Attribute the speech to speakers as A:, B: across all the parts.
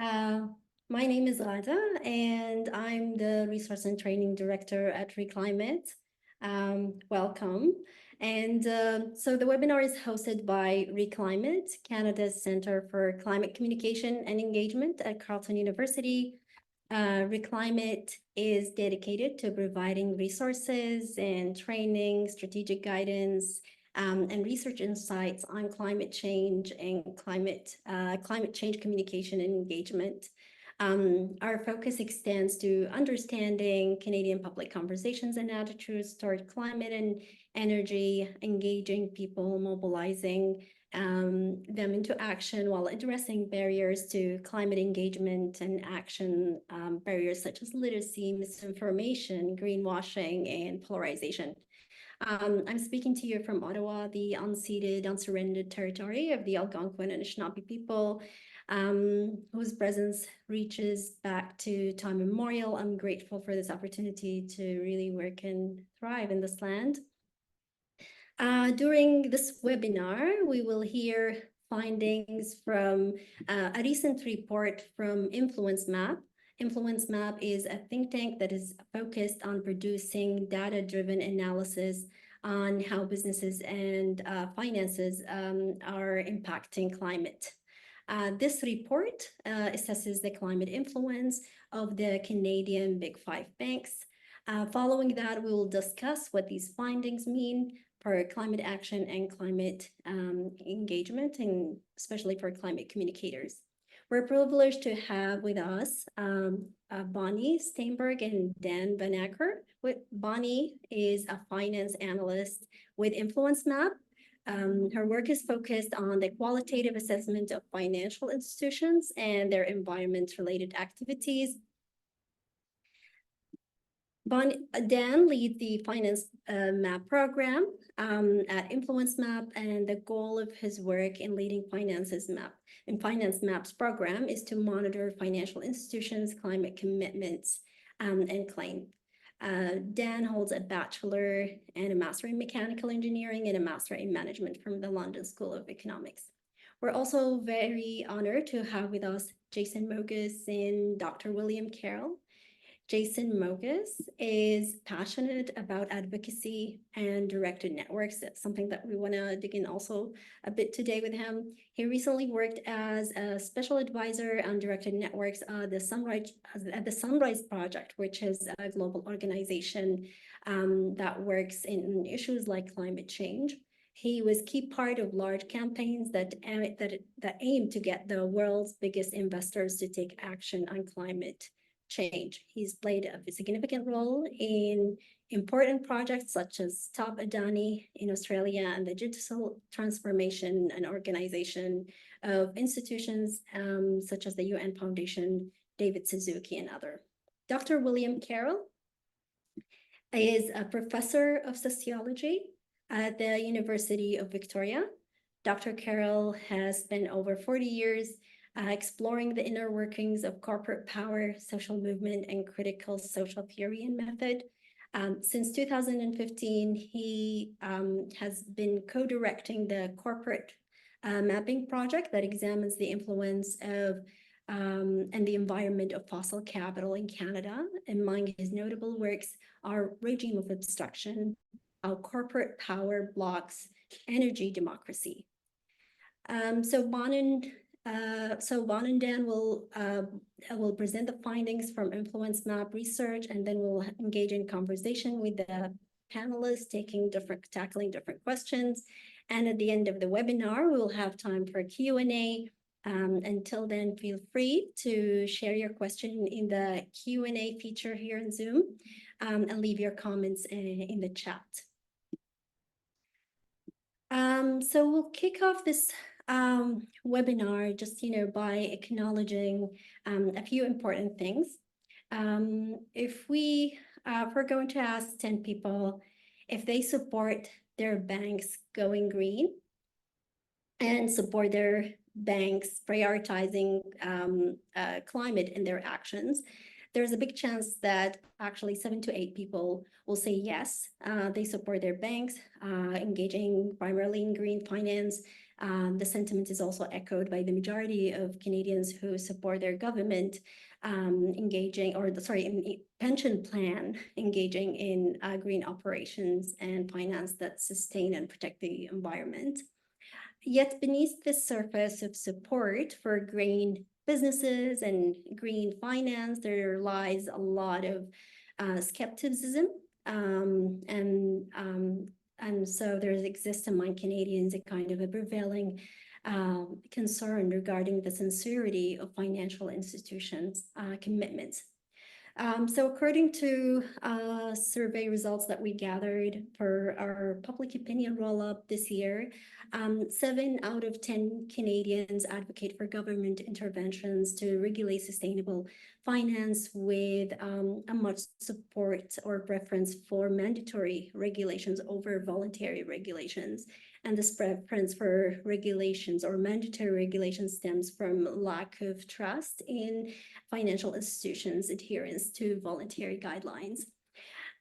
A: Uh, my name is Rada, and I'm the Resource and Training Director at Re.Climate. Welcome. And so the webinar is hosted by Re.Climate, Canada's Centre for Climate Communication and Engagement at Carleton University. Re.Climate is dedicated to providing resources and training, strategic guidance, and research insights on climate change and climate change communication and engagement. Our focus extends to understanding Canadian public conversations and attitudes toward climate and energy, engaging people, mobilizing them into action while addressing barriers to climate engagement and action, barriers such as literacy, misinformation, greenwashing, and polarization. I'm speaking to you from Ottawa, the unceded, unsurrendered territory of the Algonquin and Anishinaabe people, whose presence reaches back to time immemorial. I'm grateful for this opportunity to really work and thrive in this land. During this webinar, we will hear findings from a recent report from InfluenceMap. InfluenceMap is a think tank that is focused on producing data-driven analysis on how businesses and finances are impacting climate. This report assesses the climate influence of the Canadian Big Five banks. Following that, we will discuss what these findings mean for climate action and climate engagement, and especially for climate communicators. We're privileged to have with us Bonnie Steinberg and Daan van Acker. Bonnie is a finance analyst with InfluenceMap. Her work is focused on the qualitative assessment of financial institutions and their environment-related activities. Daan leads the Finance Map program at InfluenceMap, and the goal of his work in leading Finance Map's program is to monitor financial institutions' climate commitments and claim. Daan holds a bachelor and a master in mechanical engineering and a master in management from the London School of Economics. We're also very honored to have with us Jason Mogus and Dr. William Carroll. Jason Mogus is passionate about advocacy and directed networks. That's something that we want to dig in also a bit today with him. He recently worked as a special advisor on directed networks at the Sunrise Project, which is a global organization that works in issues like climate change. He was key part of large campaigns that aim to get the world's biggest investors to take action on climate change. He's played a significant role in important projects such as Stop Adani in Australia and the digital transformation and organization of institutions such as the UN Foundation, David Suzuki, and others. Dr. William Carroll is a professor of sociology at the University of Victoria. Dr. Carroll has spent over 40 years exploring the inner workings of corporate power, social movement, and critical social theory and method. Since 2015, he has been co-directing the corporate mapping project that examines the influence of and the environment of fossil capital in Canada. Among his notable works are Regime of Obstruction, How Corporate Power Blocks Energy Democracy. So Bon and Daan will present the findings from InfluenceMap research, and then we'll engage in conversation with the panelists, tackling different questions. And at the end of the webinar, we will have time for Q&A. Until then, feel free to share your question in the Q&A feature here in Zoom, and leave your comments in the chat. So we'll kick off this webinar just by acknowledging a few important things. If we're going to ask 10 people if they support their banks going green and support their banks prioritizing climate in their actions, there's a big chance that actually 7 to 8 people will say yes, they support their banks, engaging primarily in green finance, The sentiment is also echoed by the majority of Canadians who support their government pension plan engaging in green operations and finance that sustain and protect the environment. Yet beneath the surface of support for green businesses and green finance, there lies a lot of skepticism. And so there exists among Canadians a kind of a prevailing concern regarding the sincerity of financial institutions' commitments. So according to survey results that we gathered for our public opinion roll-up this year, 7 out of 10 Canadians advocate for government interventions to regulate sustainable finance with a much support or preference for mandatory regulations over voluntary regulations. And this preference for regulations or mandatory regulations stems from lack of trust in financial institutions' adherence to voluntary guidelines.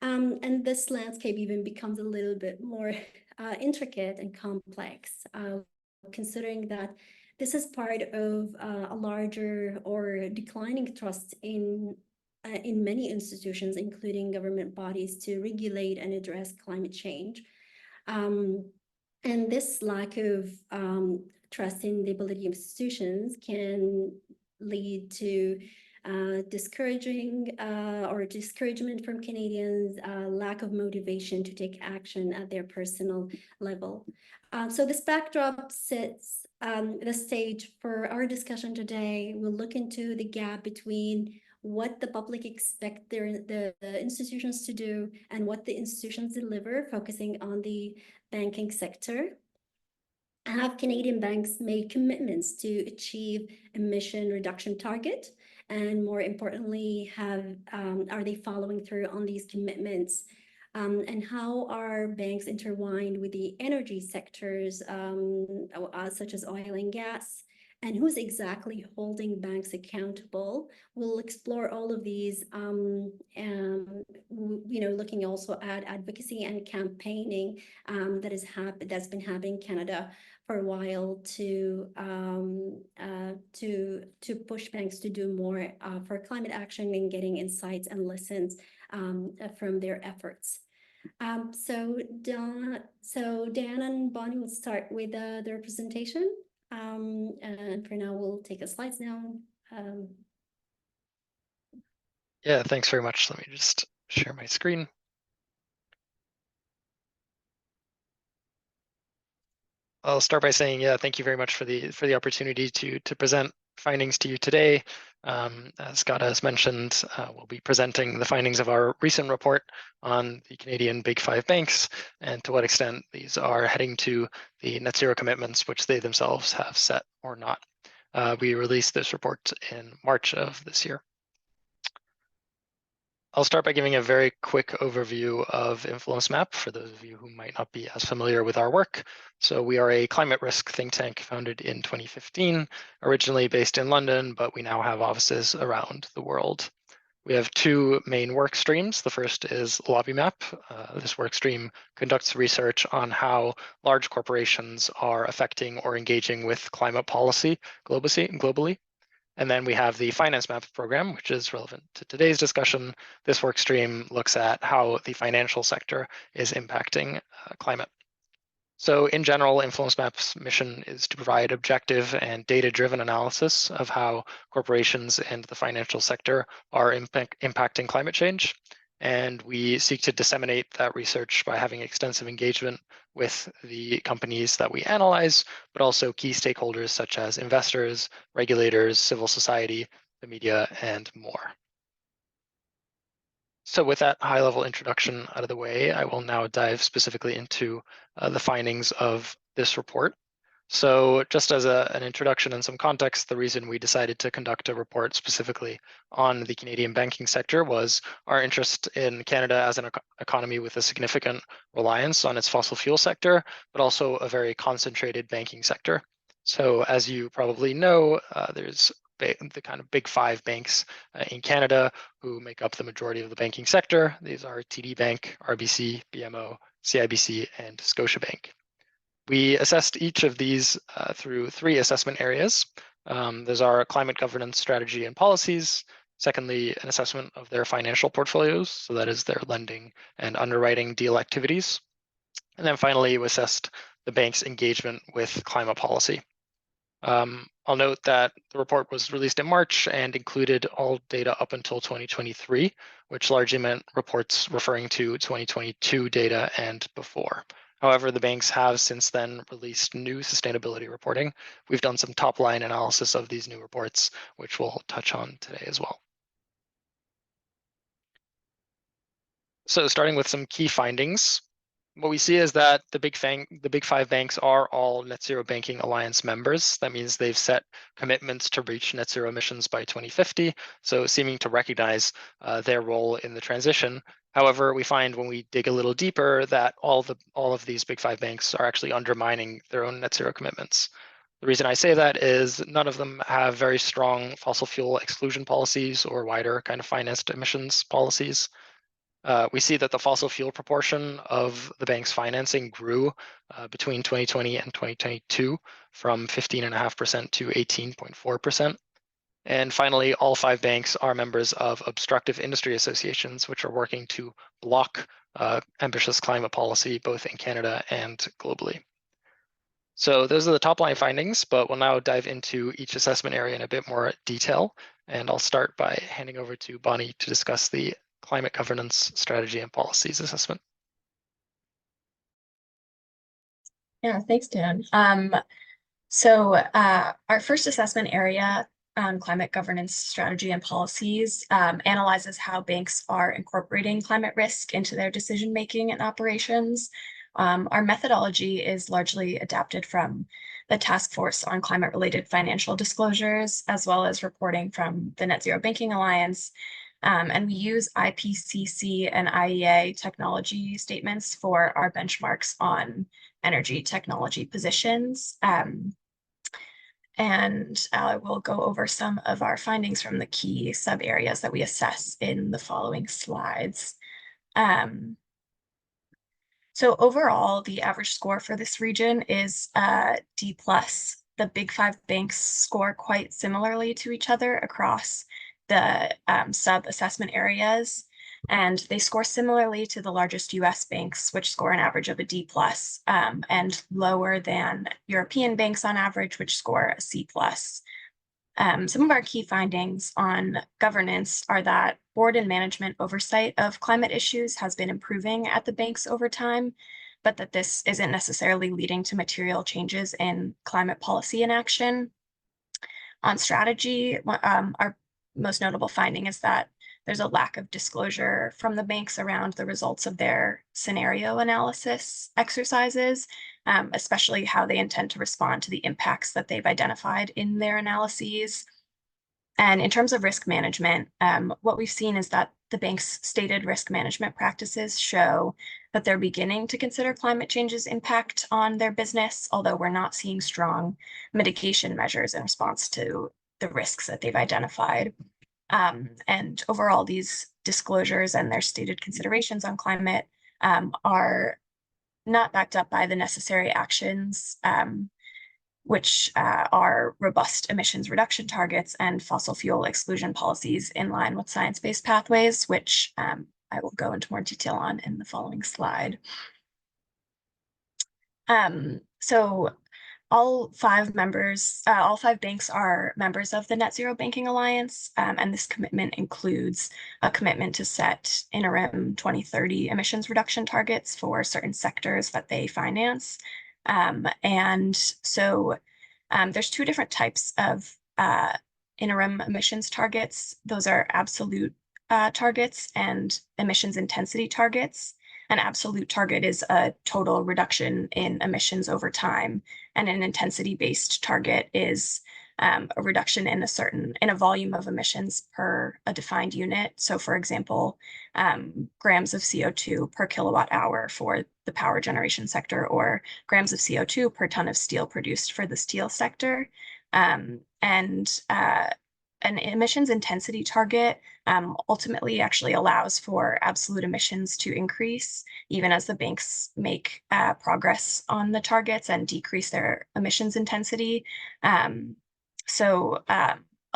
A: And this landscape even becomes a little bit more intricate and complex, considering that this is part of a larger or declining trust in many institutions, including government bodies, to regulate and address climate change. And this lack of trust in the ability of institutions can lead to discouragement from Canadians, lack of motivation to take action at their personal level. So this backdrop sets the stage for our discussion today. We'll look into the gap between what the public expect the institutions to do and what the institutions deliver, focusing on the banking sector. Have Canadian banks made commitments to achieve emission reduction target? And more importantly, are they following through on these commitments? And how are banks intertwined with the energy sectors, such as oil and gas? And who's exactly holding banks accountable? We'll explore all of these, looking also at advocacy and campaigning that's been happening in Canada for a while to push banks to do more for climate action and getting insights and lessons from their efforts. So Dan and Bonnie will start with their presentation. And for now, we'll take the slides down.
B: Yeah, thanks very much. Let me just share my screen. I'll start by saying, yeah, thank you very much for the opportunity to present findings to you today. As Scott has mentioned, we'll be presenting the findings of our recent report on the Canadian Big Five banks and to what extent these are heading to the net zero commitments which they themselves have set or not. We released this report in March of this year. I'll start by giving a very quick overview of InfluenceMap for those of you who might not be as familiar with our work. So we are a climate risk think tank founded in 2015, originally based in London, but we now have offices around the world. We have 2 main work streams. The first is LobbyMap. This work stream conducts research on how large corporations are affecting or engaging with climate policy globally. And then we have the FinanceMap program, which is relevant to today's discussion. This work stream looks at how the financial sector is impacting climate. So in general, InfluenceMap's mission is to provide objective and data-driven analysis of how corporations and the financial sector are impacting climate change. And we seek to disseminate that research by having extensive engagement with the companies that we analyze, but also key stakeholders such as investors, regulators, civil society, the media, and more. So with that high-level introduction out of the way, I will now dive specifically into the findings of this report. So just as an introduction and some context, the reason we decided to conduct a report specifically on the Canadian banking sector was our interest in Canada as an economy with a significant reliance on its fossil fuel sector, but also a very concentrated banking sector. So as you probably know, there's the kind of big 5 banks in Canada who make up the majority of the banking sector. These are TD Bank, RBC, BMO, CIBC, and Scotiabank. We assessed each of these through 3 assessment areas. There's our climate governance strategy and policies. Secondly, an assessment of their financial portfolios, so that is their lending and underwriting deal activities. And then finally, we assessed the bank's engagement with climate policy. I'll note that the report was released in March and included all data up until 2023, which largely meant reports referring to 2022 data and before. However, the banks have since then released new sustainability reporting. We've done some top-line analysis of these new reports, which we'll touch on today as well. So starting with some key findings, what we see is that the big 5 banks are all Net Zero Banking Alliance members. That means they've set commitments to reach net zero emissions by 2050, so seeming to recognize their role in the transition. However, we find when we dig a little deeper that all of these big 5 banks are actually undermining their own net zero commitments. The reason I say that is none of them have very strong fossil fuel exclusion policies or wider kind of financed emissions policies. We see that the fossil fuel proportion of the bank's financing grew between 2020 and 2022 from 15.5% to 18.4%. And finally, all 5 banks are members of obstructive industry associations, which are working to block ambitious climate policy, both in Canada and globally. So those are the top line findings, but we'll now dive into each assessment area in a bit more detail. And I'll start by handing over to Bonnie to discuss the climate governance strategy and policies assessment.
C: Yeah, thanks, Dan. So our first assessment area on climate governance strategy and policies analyzes how banks are incorporating climate risk into their decision-making and operations. Our methodology is largely adapted from the Task Force on Climate-Related Financial Disclosures, as well as reporting from the Net Zero Banking Alliance. And we use IPCC and IEA technology statements for our benchmarks on energy technology positions. And I will go over some of our findings from the key sub-areas that we assess in the following slides. So overall, the average score for this region is D+. The big 5 banks score quite similarly to each other across the sub-assessment areas, and they score similarly to the largest US banks, which score an average of a D+, and lower than European banks on average, which score a C+. Some of our key findings on governance are that board and management oversight of climate issues has been improving at the banks over time, but that this isn't necessarily leading to material changes in climate policy and action. On strategy, our most notable finding is that there's a lack of disclosure from the banks around the results of their scenario analysis exercises, especially how they intend to respond to the impacts that they've identified in their analyses. And in terms of risk management, what we've seen is that the bank's stated risk management practices show that they're beginning to consider climate change's impact on their business, although we're not seeing strong mitigation measures in response to the risks that they've identified. And overall, these disclosures and their stated considerations on climate are not backed up by the necessary actions, which are robust emissions reduction targets and fossil fuel exclusion policies in line with science-based pathways, which I will go into more detail on in the following slide. So all 5 banks are members of the Net Zero Banking Alliance, and this commitment includes a commitment to set interim 2030 emissions reduction targets for certain sectors that they finance. And so there's 2 different types of interim emissions targets. Those are absolute targets and emissions intensity targets. An absolute target is a total reduction in emissions over time, and an intensity-based target is a reduction in a volume of emissions per a defined unit. So, for example, grams of CO2 per kilowatt hour for the power generation sector, or grams of CO2 per ton of steel produced for the steel sector. And an emissions intensity target ultimately actually allows for absolute emissions to increase, even as the banks make progress on the targets and decrease their emissions intensity.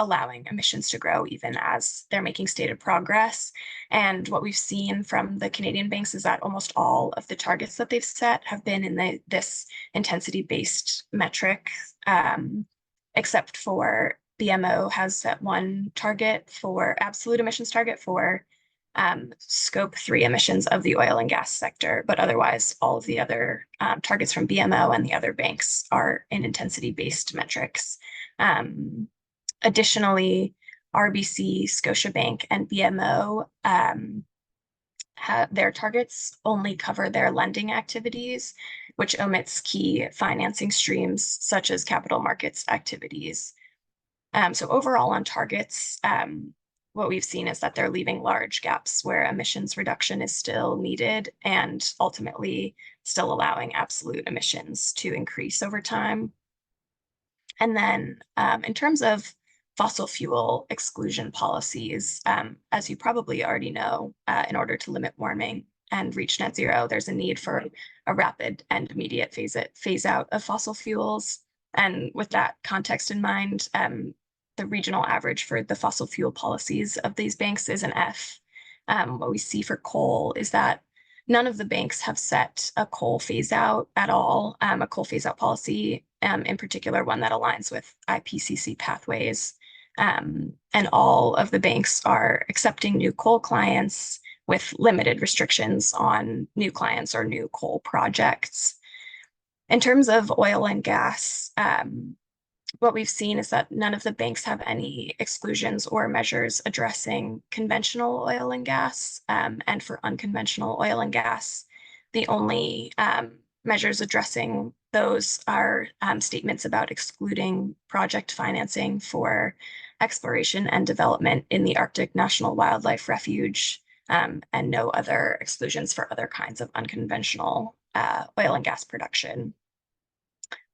C: Allowing emissions to grow even as they're making stated progress. And what we've seen from the Canadian banks is that almost all of the targets that they've set have been in this intensity-based metric, except for BMO has set one target for absolute emissions target for scope 3 emissions of the oil and gas sector, but otherwise all of the other targets from BMO and the other banks are in intensity-based metrics. Additionally, RBC, Scotiabank, and BMO their targets only cover their lending activities, which omits key financing streams such as capital markets activities. So overall on targets, what we've seen is that they're leaving large gaps where emissions reduction is still needed and ultimately still allowing absolute emissions to increase over time. And then in terms of fossil fuel exclusion policies, as you probably already know, in order to limit warming and reach net zero, there's a need for a rapid and immediate phase out of fossil fuels. And with that context in mind, the regional average for the fossil fuel policies of these banks is an F. What we see for coal is that none of the banks have set a coal phase out at all, a coal phase out policy, in particular one that aligns with IPCC pathways. And all of the banks are accepting new coal clients with limited restrictions on new clients or new coal projects. In terms of oil and gas, what we've seen is that none of the banks have any exclusions or measures addressing conventional oil and gas. And for unconventional oil and gas, the only measures addressing those are statements about excluding project financing for exploration and development in the Arctic National Wildlife Refuge, and no other exclusions for other kinds of unconventional oil and gas production.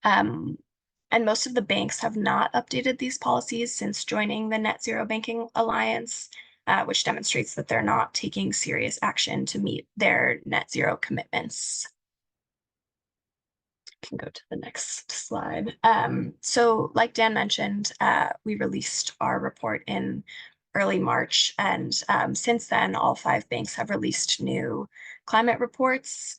C: And most of the banks have not updated these policies since joining the Net Zero Banking Alliance, which demonstrates that they're not taking serious action to meet their net zero commitments. Can go to the next slide. So like Dan mentioned, we released our report in early March, and since then, all 5 banks have released new climate reports.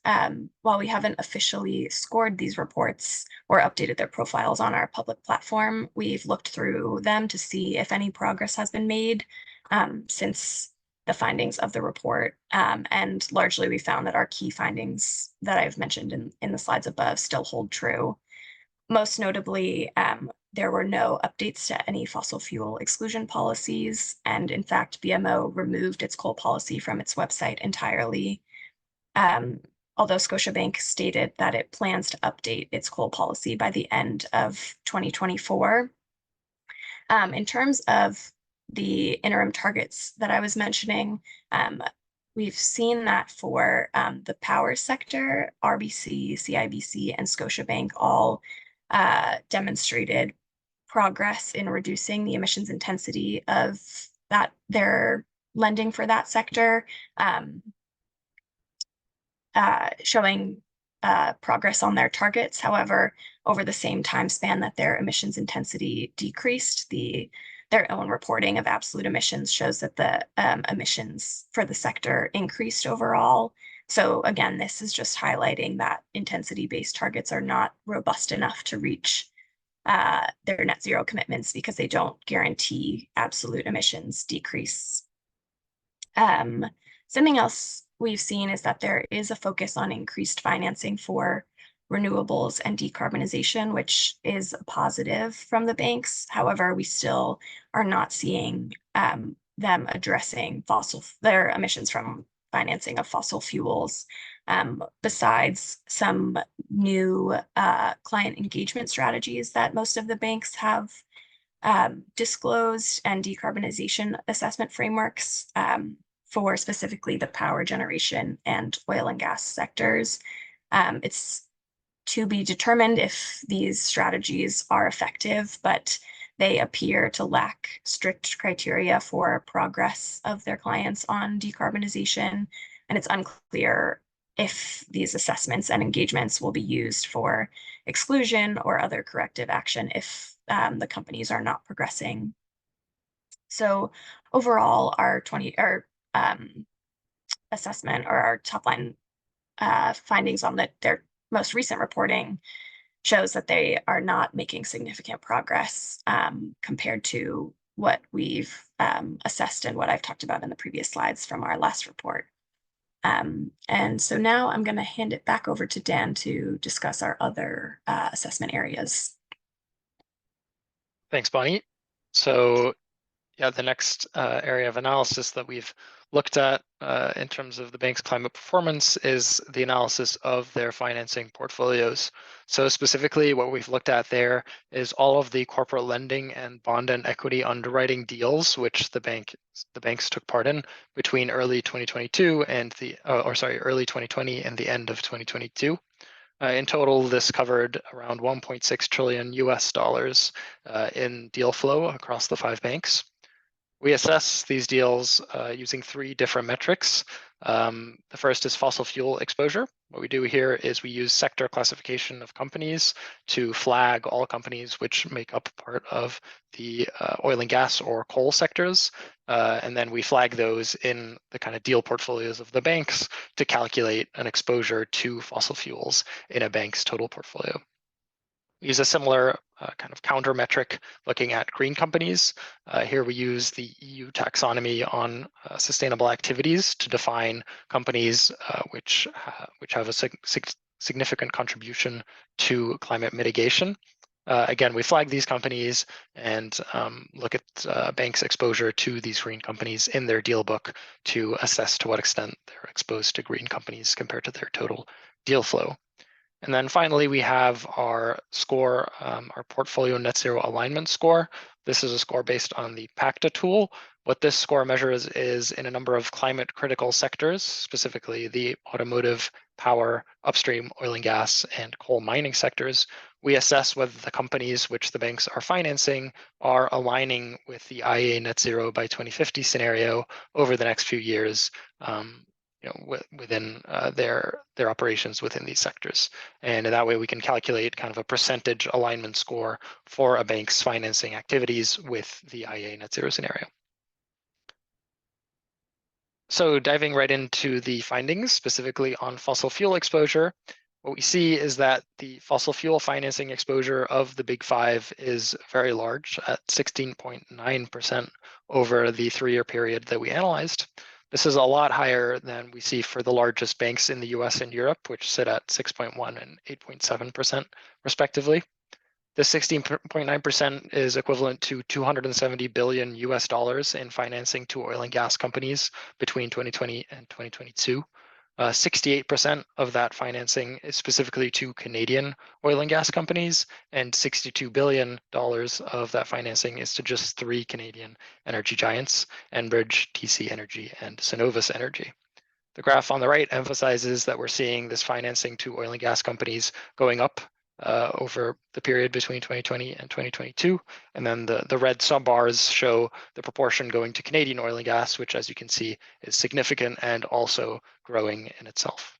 C: While we haven't officially scored these reports or updated their profiles on our public platform, we've looked through them to see if any progress has been made since the findings of the report. And largely we found that our key findings that I've mentioned in the slides above still hold true. Most notably, there were no updates to any fossil fuel exclusion policies. And in fact, BMO removed its coal policy from its website entirely. Although Scotiabank stated that it plans to update its coal policy by the end of 2024. In terms of the interim targets that I was mentioning, we've seen that for the power sector, RBC, CIBC, and Scotiabank all demonstrated progress in reducing the emissions intensity of their lending for that sector, showing progress on their targets. However, over the same time span that their emissions intensity decreased, their own reporting of absolute emissions shows that the emissions for the sector increased overall. So again, this is just highlighting that intensity-based targets are not robust enough to reach their net zero commitments because they don't guarantee absolute emissions decrease. Something else we've seen is that there is a focus on increased financing for renewables and decarbonization, which is a positive from the banks. However, we still are not seeing them addressing their emissions from financing of fossil fuels, besides some new client engagement strategies that most of the banks have disclosed, and decarbonization assessment frameworks for specifically the power generation and oil and gas sectors. It's to be determined if these strategies are effective, but they appear to lack strict criteria for progress of their clients on decarbonization, and it's unclear if these assessments and engagements will be used for exclusion or other corrective action if the companies are not progressing. So overall, our assessment, or our top line findings on their most recent reporting, shows that they are not making significant progress compared to what we've assessed and what I've talked about in the previous slides from our last report. And so now I'm going to hand it back over to Dan to discuss our other assessment areas.
B: Thanks, Bonnie. So yeah, the next area of analysis that we've looked at in terms of the bank's climate performance is the analysis of their financing portfolios. So specifically, what we've looked at there is all of the corporate lending and bond and equity underwriting deals which the banks took part in between early 2022 and early 2020 and the end of 2022. In total, this covered around $1.6 trillion US in deal flow across the 5 banks. We assess these deals using 3 different metrics. The first is fossil fuel exposure. What we do here is we use sector classification of companies to flag all companies which make up part of the oil and gas or coal sectors. And then we flag those in the kind of deal portfolios of the banks to calculate an exposure to fossil fuels in a bank's total portfolio. We use a similar kind of counter metric looking at green companies. Here we use the EU taxonomy on sustainable activities to define companies which have a significant contribution to climate mitigation. Again, we flag these companies and look at banks' exposure to these green companies in their deal book to assess to what extent they're exposed to green companies compared to their total deal flow. And then finally, we have our score, our portfolio net zero alignment score. This is a score based on the PACTA tool. What this score measures is in a number of climate critical sectors, specifically the automotive, power, upstream, oil and gas, and coal mining sectors. We assess whether the companies which the banks are financing are aligning with the IEA net zero by 2050 scenario over the next few years. Within their operations within these sectors. And in that way, we can calculate kind of a percentage alignment score for a bank's financing activities with the IEA net zero scenario. So diving right into the findings, specifically on fossil fuel exposure, what we see is that the fossil fuel financing exposure of the big 5 is very large at 16.9% over the 3-year period that we analyzed. This is a lot higher than we see for the largest banks in the US and Europe, which sit at 6.1 and 8.7% respectively. The 16.9% is equivalent to $270 billion US in financing to oil and gas companies between 2020 and 2022. 68% of that financing is specifically to Canadian oil and gas companies, and $62 billion of that financing is to just 3 Canadian energy giants, Enbridge, TC Energy, and Cenovus Energy. The graph on the right emphasizes that we're seeing this financing to oil and gas companies going up over the period between 2020 and 2022. And then the red subbars show the proportion going to Canadian oil and gas, which, as you can see, is significant and also growing in itself.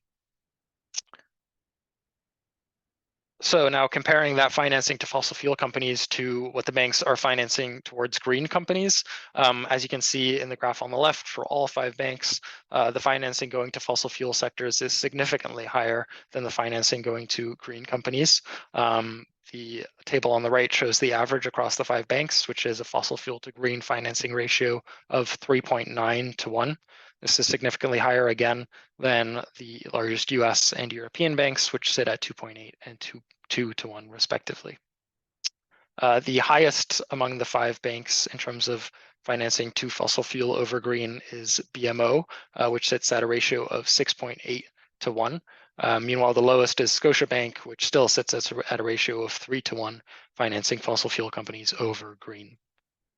B: So now comparing that financing to fossil fuel companies to what the banks are financing towards green companies, as you can see in the graph on the left, for all 5 banks, the financing going to fossil fuel sectors is significantly higher than the financing going to green companies. The table on the right shows the average across the 5 banks, which is a fossil fuel to green financing ratio of 3.9 to 1. This is significantly higher again than the largest US and European banks, which sit at 2.8 and 2 to 1 respectively. The highest among the 5 banks in terms of financing to fossil fuel over green is BMO, which sits at a ratio of 6.8 to 1. Meanwhile, the lowest is Scotiabank, which still sits at a ratio of 3 to 1, financing fossil fuel companies over green.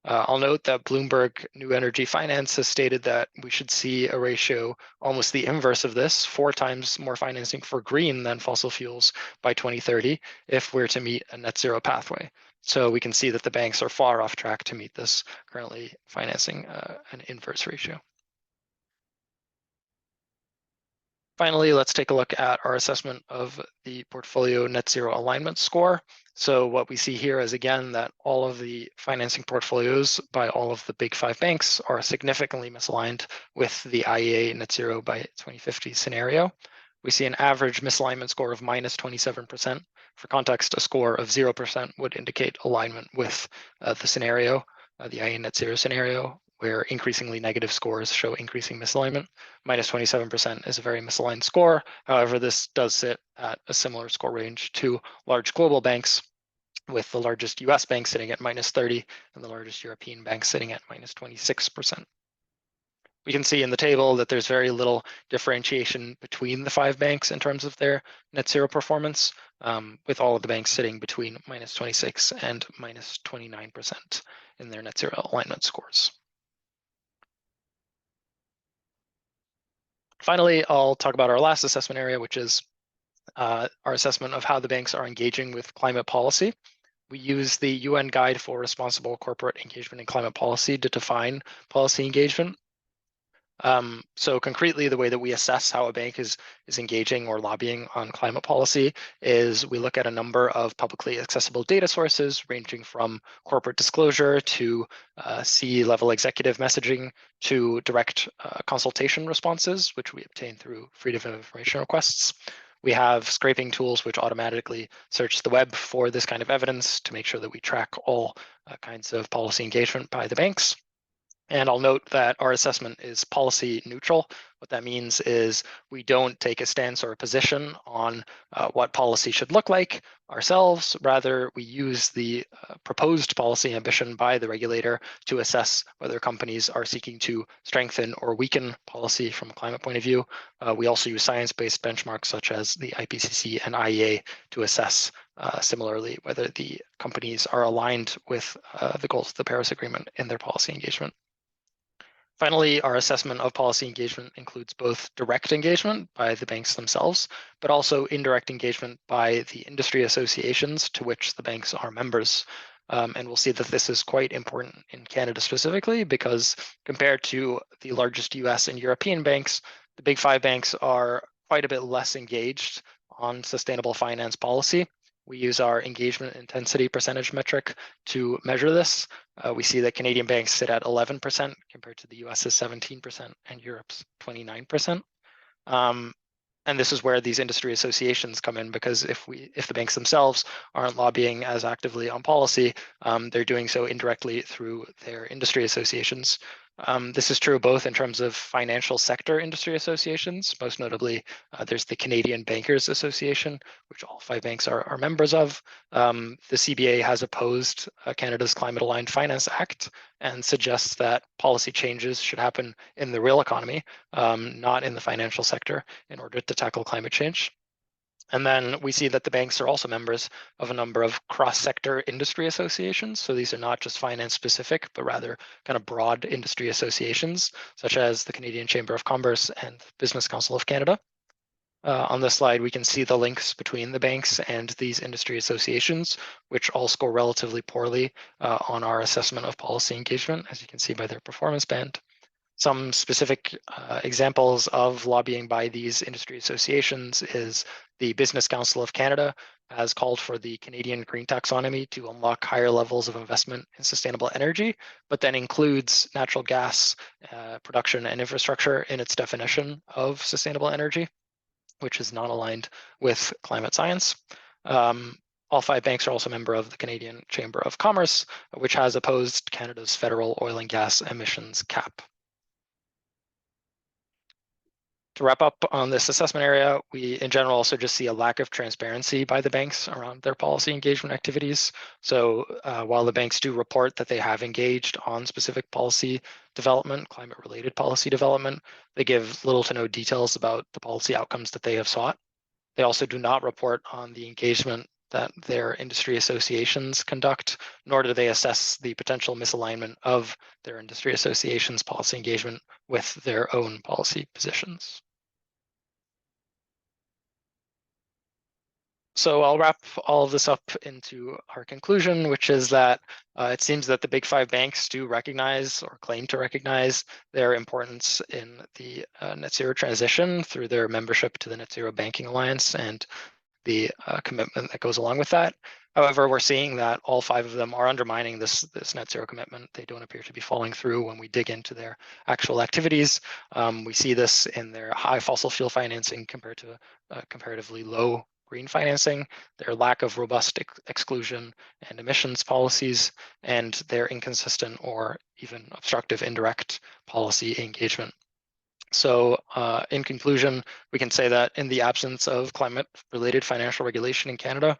B: I'll note that Bloomberg New Energy Finance has stated that we should see a ratio almost the inverse of this, 4 times more financing for green than fossil fuels by 2030 if we're to meet a net zero pathway. So we can see that the banks are far off track to meet this, currently financing an inverse ratio. Finally, let's take a look at our assessment of the portfolio net zero alignment score. So what we see here is, again, that all of the financing portfolios by all of the big 5 banks are significantly misaligned with the IEA net zero by 2050 scenario. We see an average misalignment score of -27%. For context, a score of 0% would indicate alignment with the scenario, the IEA net zero scenario, where increasingly negative scores show increasing misalignment. -27% is a very misaligned score. However, this does sit at a similar score range to large global banks, with the largest US bank sitting at -30 and the largest European bank sitting at -26%. We can see in the table that there's very little differentiation between the 5 banks in terms of their net zero performance, with all of the banks sitting between -26 and -29% in their net zero alignment scores. Finally, I'll talk about our last assessment area, which is our assessment of how the banks are engaging with climate policy. We use the UN Guide for Responsible Corporate Engagement in Climate Policy to define policy engagement. So concretely, the way that we assess how a bank is engaging or lobbying on climate policy is we look at a number of publicly accessible data sources, ranging from corporate disclosure to C-level executive messaging to direct consultation responses, which we obtain through freedom of information requests. We have scraping tools which automatically search the web for this kind of evidence to make sure that we track all kinds of policy engagement by the banks. And I'll note that our assessment is policy neutral. What that means is we don't take a stance or a position on what policy should look like ourselves. Rather, we use the proposed policy ambition by the regulator to assess whether companies are seeking to strengthen or weaken policy from a climate point of view. We also use science-based benchmarks such as the IPCC and IEA to assess similarly whether the companies are aligned with the goals of the Paris Agreement in their policy engagement. Finally, our assessment of policy engagement includes both direct engagement by the banks themselves, but also indirect engagement by the industry associations to which the banks are members. And we'll see that this is quite important in Canada specifically, because compared to the largest US and European banks, the big 5 banks are quite a bit less engaged on sustainable finance policy. We use our engagement intensity percentage metric to measure this. We see that Canadian banks sit at 11% compared to the US's 17% and Europe's 29%. And this is where these industry associations come in, because if the banks themselves aren't lobbying as actively on policy, they're doing so indirectly through their industry associations. This is true both in terms of financial sector industry associations. Most notably, there's the Canadian Bankers Association, which all 5 banks are members of. The CBA has opposed Canada's Climate Aligned Finance Act and suggests that policy changes should happen in the real economy, not in the financial sector, in order to tackle climate change. And then we see that the banks are also members of a number of cross-sector industry associations. So these are not just finance specific, but rather kind of broad industry associations, such as the Canadian Chamber of Commerce and Business Council of Canada. On this slide, we can see the links between the banks and these industry associations, which all score relatively poorly on our assessment of policy engagement, as you can see by their performance band. Some specific examples of lobbying by these industry associations is the Business Council of Canada has called for the Canadian Green Taxonomy to unlock higher levels of investment in sustainable energy, but then includes natural gas production and infrastructure in its definition of sustainable energy, which is not aligned with climate science. All 5 banks are also a member of the Canadian Chamber of Commerce, which has opposed Canada's federal oil and gas emissions cap. To wrap up on this assessment area, we in general also just see a lack of transparency by the banks around their policy engagement activities. So while the banks do report that they have engaged on specific policy development, climate-related policy development, they give little to no details about the policy outcomes that they have sought. They also do not report on the engagement that their industry associations conduct, nor do they assess the potential misalignment of their industry associations' policy engagement with their own policy positions. So I'll wrap all of this up into our conclusion, which is that it seems that the big five banks do recognize or claim to recognize their importance in the net zero transition through their membership to the Net Zero Banking Alliance and the commitment that goes along with that. However, we're seeing that all five of them are undermining this net zero commitment. They don't appear to be following through when we dig into their actual activities. We see this in their high fossil fuel financing compared to comparatively low green financing, their lack of robust exclusion and emissions policies, and their inconsistent or even obstructive indirect policy engagement. So in conclusion, we can say that in the absence of climate-related financial regulation in Canada,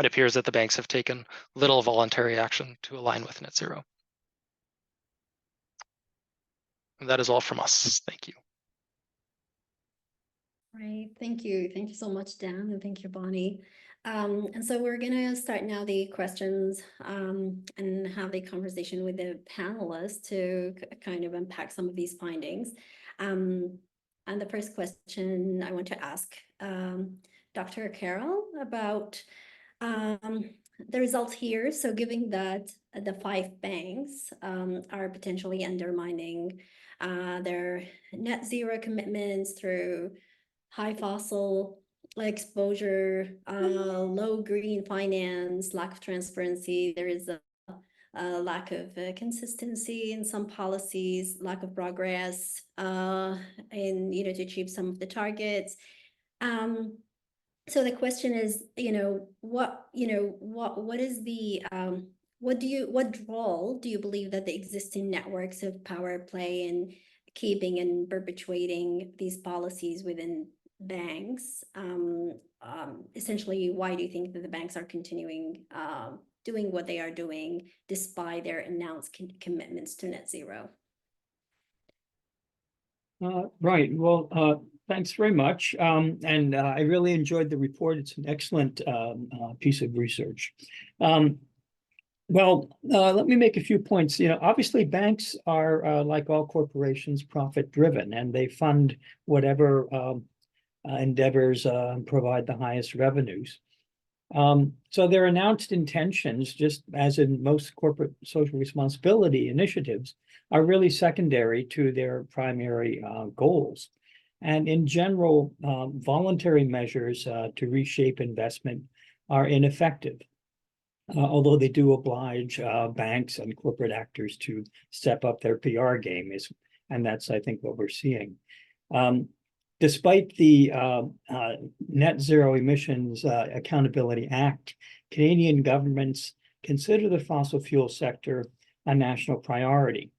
B: it appears that the banks have taken little voluntary action to align with net zero. And that is all from us. Thank you.
A: Right, thank you. Thank you so much, Dan, and thank you, Bonnie. And so we're gonna start now the questions and have a conversation with the panelists to kind of unpack some of these findings. And the first question I want to ask Dr. Carroll about the results here. So given that the five banks are potentially undermining their net zero commitments through high fossil exposure, low green finance, lack of transparency. There is a lack of consistency in some policies, lack of progress in, to achieve some of the targets. So the question is, what is the what role do you believe that the existing networks of power play in keeping and perpetuating these policies within banks? Essentially, why do you think that the banks are continuing doing what they are doing despite their announced commitments to net zero?
D: Right. Well, thanks very much. And I really enjoyed the report. It's an excellent piece of research. Well, let me make a few points. Obviously banks are like all corporations, profit driven, and they fund whatever endeavors provide the highest revenues. So their announced intentions, just as in most corporate social responsibility initiatives, are really secondary to their primary goals. And in general, voluntary measures to reshape investment are ineffective, although they do oblige banks and corporate actors to step up their PR game, and that's, I think, what we're seeing. Despite the Net Zero Emissions Accountability Act, Canadian governments consider the fossil fuel sector a national priority.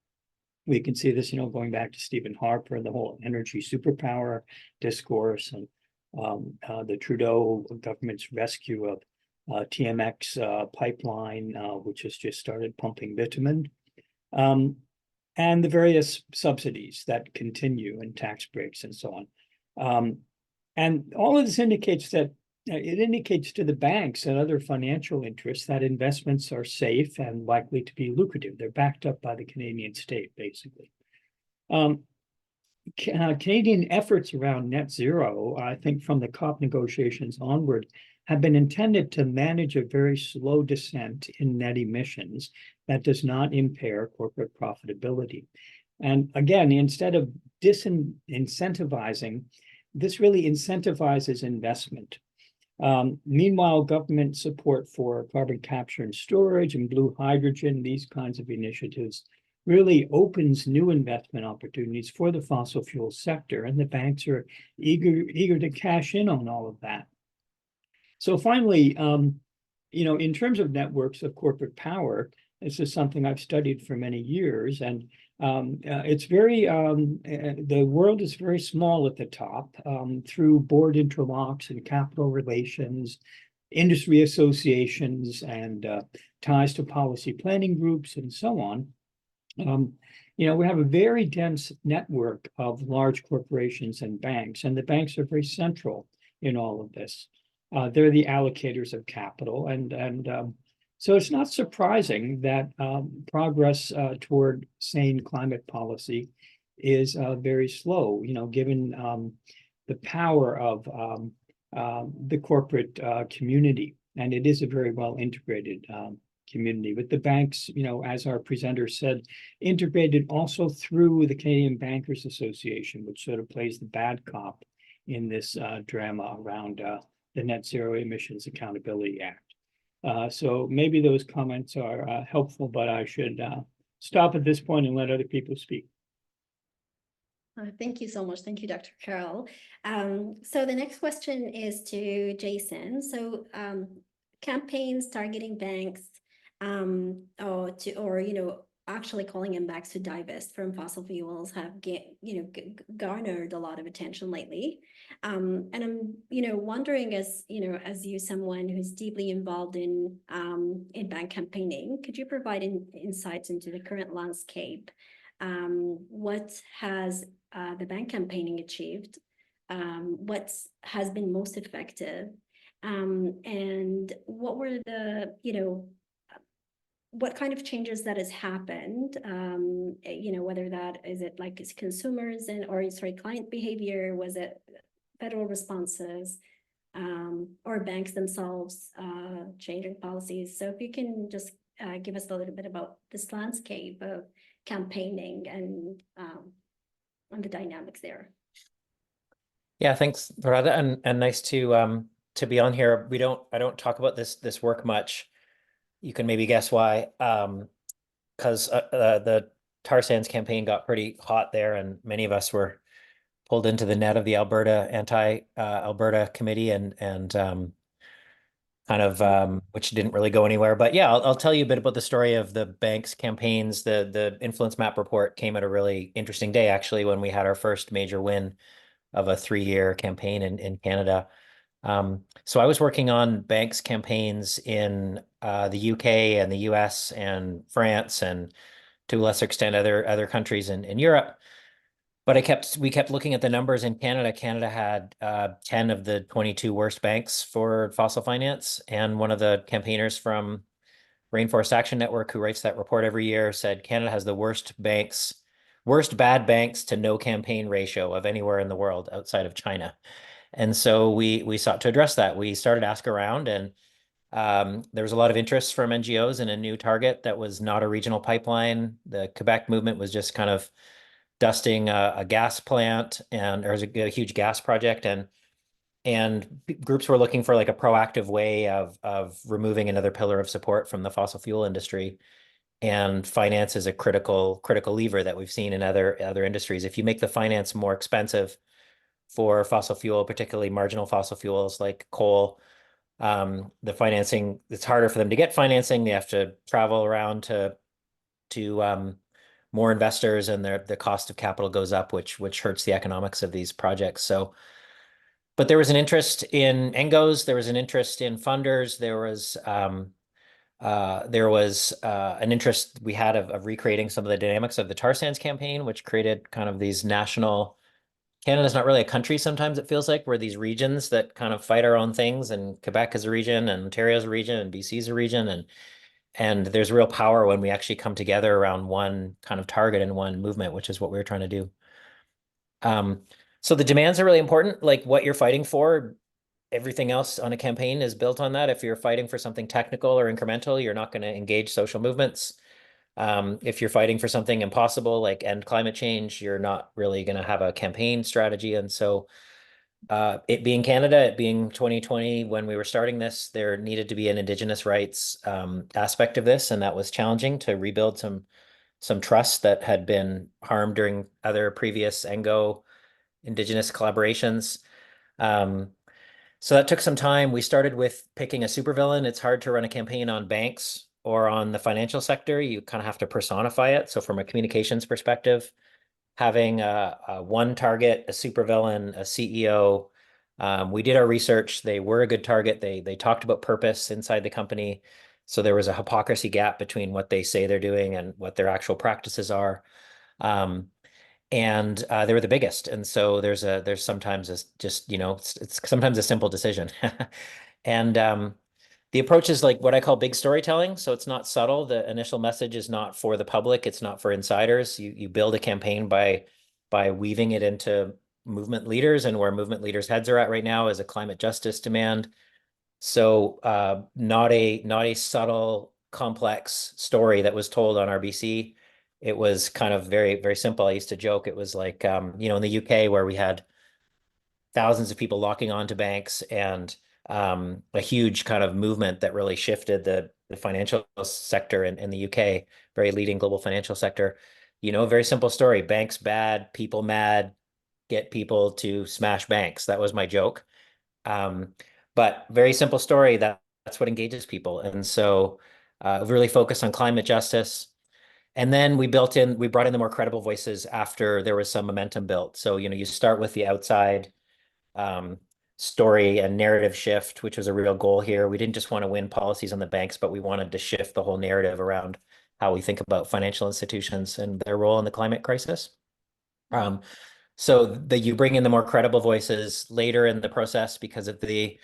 D: We can see this, going back to Stephen Harper and the whole energy superpower discourse, and the Trudeau government's rescue of TMX pipeline, which has just started pumping bitumen. And the various subsidies that continue and tax breaks and so on. And all of this indicates that it indicates to the banks and other financial interests that investments are safe and likely to be lucrative. They're backed up by the Canadian state, basically. Canadian efforts around net zero, I think from the COP negotiations onward, have been intended to manage a very slow descent in net emissions that does not impair corporate profitability. And again, instead of disincentivizing, this really incentivizes investment. Meanwhile, government support for carbon capture and storage and blue hydrogen, these kinds of initiatives, really opens new investment opportunities for the fossil fuel sector, and the banks are eager to cash in on all of that. So finally, in terms of networks of corporate power, this is something I've studied for many years, and it's very, the world is very small at the top through board interlocks and capital relations, industry associations, and ties to policy planning groups and so on. We have a very dense network of large corporations and banks, and the banks are very central in all of this. They're the allocators of capital, and so it's not surprising that progress toward sane climate policy is very slow, given the power of the corporate community. And it is a very well integrated community. With the banks, as our presenter said, integrated also through the Canadian Bankers Association, which sort of plays the bad cop in this drama around the Net Zero Emissions Accountability Act. So maybe those comments are helpful, but I should stop at this point and let other people speak.
A: Thank you so much. Thank you, Dr. Carroll. So the next question is to Jason. So campaigns targeting banks actually calling on banks to divest from fossil fuels have garnered a lot of attention lately. And I'm wondering, as you, someone who's deeply involved in bank campaigning, could you provide insights into the current landscape? What has the bank campaigning achieved? What has been most effective? And what were the, what kind of changes that has happened? Whether that is it like it's consumers client behavior, was it federal responses, or banks themselves changing policies? So if you can just give us a little bit about this landscape of campaigning and the dynamics there.
E: Yeah, thanks, Radha, and nice to be on here. I don't talk about this work much. You can maybe guess why, because the tar sands campaign got pretty hot there, and many of us were pulled into the net of the Alberta Alberta committee and which didn't really go anywhere. But yeah, I'll tell you a bit about the story of the bank's campaigns. The InfluenceMap report came at a really interesting day, actually, when we had our first major win of a 3-year campaign in Canada. So I was working on banks campaigns in the UK and the US and France, and to a lesser extent other countries in Europe. But we kept looking at the numbers in Canada. Canada had 10 of the 22 worst banks for fossil finance. And one of the campaigners from Rainforest Action Network, who writes that report every year, said Canada has the worst bad banks to no campaign ratio of anywhere in the world outside of China. And so we sought to address that. We started to ask around, and there was a lot of interest from NGOs in a new target that was not a regional pipeline. The Quebec movement was just kind of dusting a gas plant, and there was a huge gas project, and groups were looking for like a proactive way of removing another pillar of support from the fossil fuel industry. And finance is a critical lever that we've seen in other industries. If you make the finance more expensive for fossil fuel, particularly marginal fossil fuels like coal, the financing, it's harder for them to get financing. They have to travel around to more investors, and the cost of capital goes up, which hurts the economics of these projects. So, but there was an interest in NGOs, there was an interest in funders, there was an interest we had of recreating some of the dynamics of the tar sands campaign, which created kind of these national. Canada's not really a country. Sometimes it feels like we're these regions that kind of fight our own things, and Quebec is a region, and Ontario's a region, and BC's a region, and there's real power when we actually come together around one kind of target and one movement, which is what we were trying to do. So the demands are really important, like what you're fighting for. Everything else on a campaign is built on that. If you're fighting for something technical or incremental, you're not going to engage social movements. If you're fighting for something impossible, like end climate change, you're not really going to have a campaign strategy. And so it being Canada, it being 2020, when we were starting this, there needed to be an Indigenous rights aspect of this. And that was challenging to rebuild some trust that had been harmed during other previous NGO Indigenous collaborations. So that took some time. We started with picking a supervillain. It's hard to run a campaign on banks or on the financial sector. You kind of have to personify it. So from a communications perspective, having a one target, a supervillain, a CEO. We did our research. They were a good target. They talked about purpose inside the company. So there was a hypocrisy gap between what they say they're doing and what their actual practices are. And they were the biggest. And so there's sometimes it's sometimes a simple decision. And the approach is like what I call big storytelling. So it's not subtle. The initial message is not for the public. It's not for insiders. You build a campaign by weaving it into movement leaders and where movement leaders' heads are at right now is a climate justice demand. So not a subtle, complex story that was told on RBC. It was kind of very, very simple. I used to joke, it was like, you know, in the UK where we had thousands of people locking onto banks and a huge kind of movement that really shifted the financial sector in the UK, very leading global financial sector. You know, very simple story. Banks bad, people mad, get people to smash banks. That was my joke. But very simple story. That's what engages people. And so really focused on climate justice. And then we brought in the more credible voices after there was some momentum built. So, you know, you start with the outside story and narrative shift, which was a real goal here. We didn't just want to win policies on the banks, but we wanted to shift the whole narrative around how we think about financial institutions and their role in the climate crisis. So that you bring in the more credible voices later in the process, because if they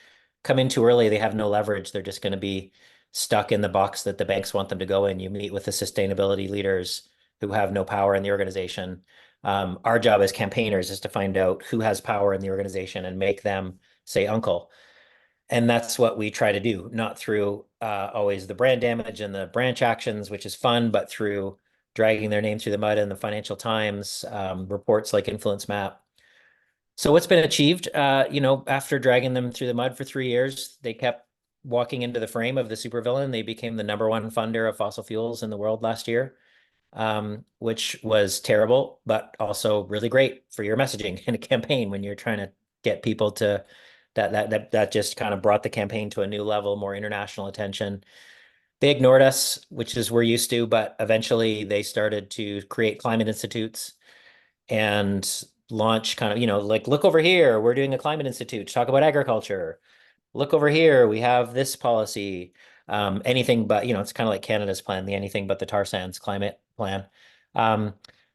E: come in too early, they have no leverage. They're just going to be stuck in the box that the banks want them to go in. You meet with the sustainability leaders who have no power in the organization. Our job as campaigners is to find out who has power in the organization and make them say uncle. And that's what we try to do, not through always the brand damage and the branch actions, which is fun, but through dragging their name through the mud in the Financial Times, reports like InfluenceMap. So what's been achieved, you know, after dragging them through the mud for 3 years, they kept walking into the frame of the supervillain. They became the #1 funder of fossil fuels in the world last year, which was terrible, but also really great for your messaging in a campaign when you're trying to get people to that just kind of brought the campaign to a new level, more international attention. They ignored us, which is we're used to, but eventually they started to create climate institutes and launch kind of, you know, like, look over here, we're doing a climate institute to talk about agriculture. Look over here, we have this policy. Anything but, you know, it's kind of like Canada's plan, the anything but the tar sands climate plan.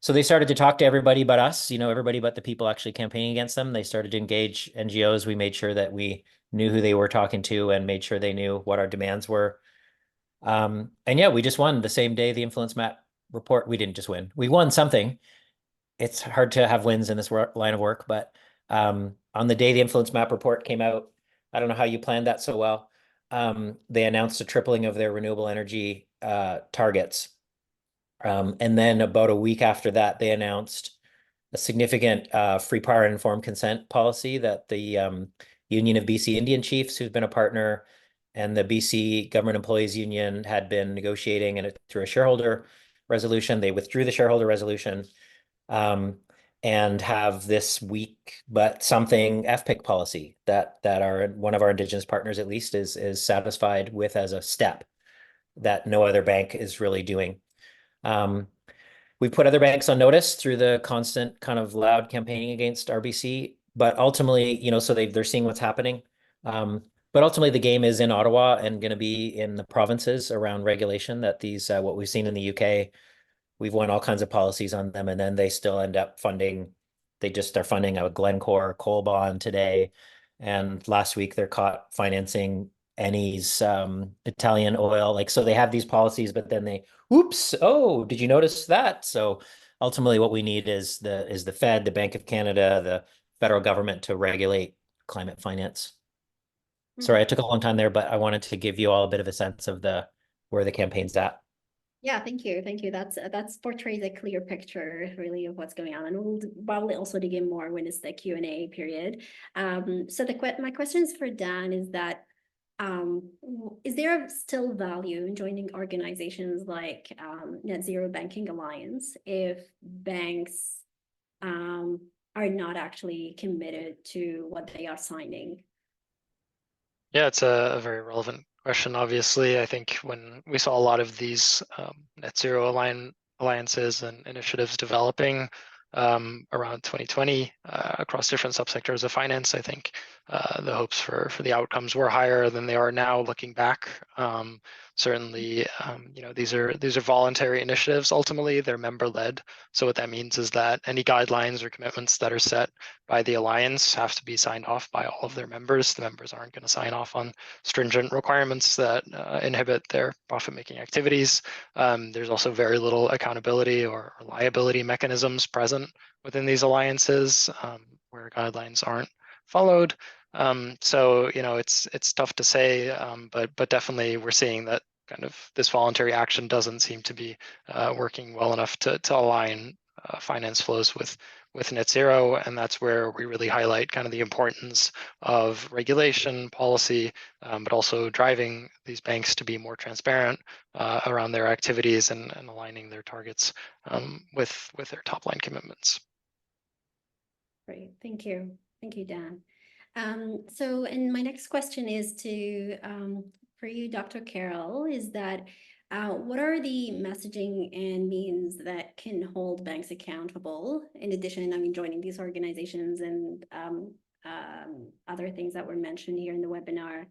E: So they started to talk to everybody but us, you know, everybody but the people actually campaigning against them. They started to engage NGOs. We made sure that we knew who they were talking to and made sure they knew what our demands were. And yeah, we just won the same day the InfluenceMap report. We didn't just win. We won something. It's hard to have wins in this line of work, but on the day the InfluenceMap report came out, I don't know how you planned that so well. They announced a tripling of their renewable energy targets. And then about a week after that, they announced a significant free, prior, and informed consent policy that the Union of BC Indian Chiefs, who's been a partner, and the BC Government Employees Union had been negotiating, and through a shareholder resolution, they withdrew the shareholder resolution and have this weak but something FPIC policy that one of our Indigenous partners at least is satisfied with as a step that no other bank is really doing. We put other banks on notice through the constant kind of loud campaigning against RBC, but ultimately, you know, so they're seeing what's happening. But ultimately, the game is in Ottawa and going to be in the provinces around regulation. That these what we've seen in the UK, we've won all kinds of policies on them, and then they still end up funding. They just are funding a Glencore coal bond today, and last week they're caught financing Eni's Italian oil. Like, so they have these policies, but then they, oops, oh, did you notice that? So ultimately, what we need is the Fed, the Bank of Canada, the federal government to regulate climate finance. Sorry, I took a long time there, but I wanted to give you all a bit of a sense of where the campaign's at.
A: Yeah, thank you. Thank you. That's portrays a clear picture really of what's going on. And we'll probably also dig in more when it's the Q&A period. So my questions for Dan is that, is there still value in joining organizations like Net Zero Banking Alliance if banks are not actually committed to what they are signing?
B: Yeah, it's a very relevant question. Obviously, I think when we saw a lot of these net zero alliances and initiatives developing around 2020 across different subsectors of finance, I think the hopes for the outcomes were higher than they are now. Looking back, certainly, you know, these are voluntary initiatives. Ultimately, they're member led. So what that means is that any guidelines or commitments that are set by the alliance have to be signed off by all of their members. The members aren't going to sign off on stringent requirements that inhibit their profit-making activities. There's also very little accountability or liability mechanisms present within these alliances, where guidelines aren't followed. So, you know, it's tough to say, but definitely we're seeing that kind of this voluntary action doesn't seem to be working well enough to align finance flows with net zero, and that's where we really highlight kind of the importance of regulation, policy, but also driving these banks to be more transparent around their activities and aligning their targets with their top line commitments.
A: Great, thank you, Dan. So, and my next question is to for you, Dr. Carroll, is that what are the messaging and means that can hold banks accountable? In addition, I mean, joining these organizations and other things that were mentioned here in the webinar.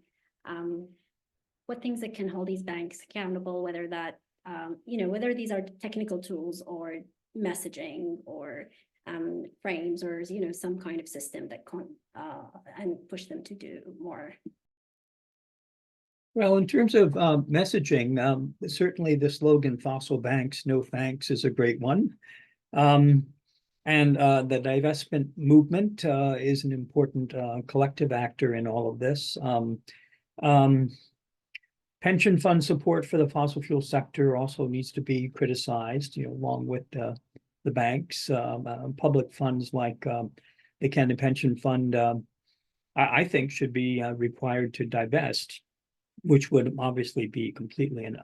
A: What things that can hold these banks accountable, whether that, you know, whether these are technical tools or messaging or frames or, you know, some kind of system that can and push them to do more.
D: Well, in terms of messaging, certainly the slogan "Fossil Banks, No Thanks" is a great one. And the divestment movement is an important collective actor in all of this. Pension fund support for the fossil fuel sector also needs to be criticized, you know, along with the banks. Public funds like the Canada Pension Fund, I think should be required to divest, which would obviously be completely an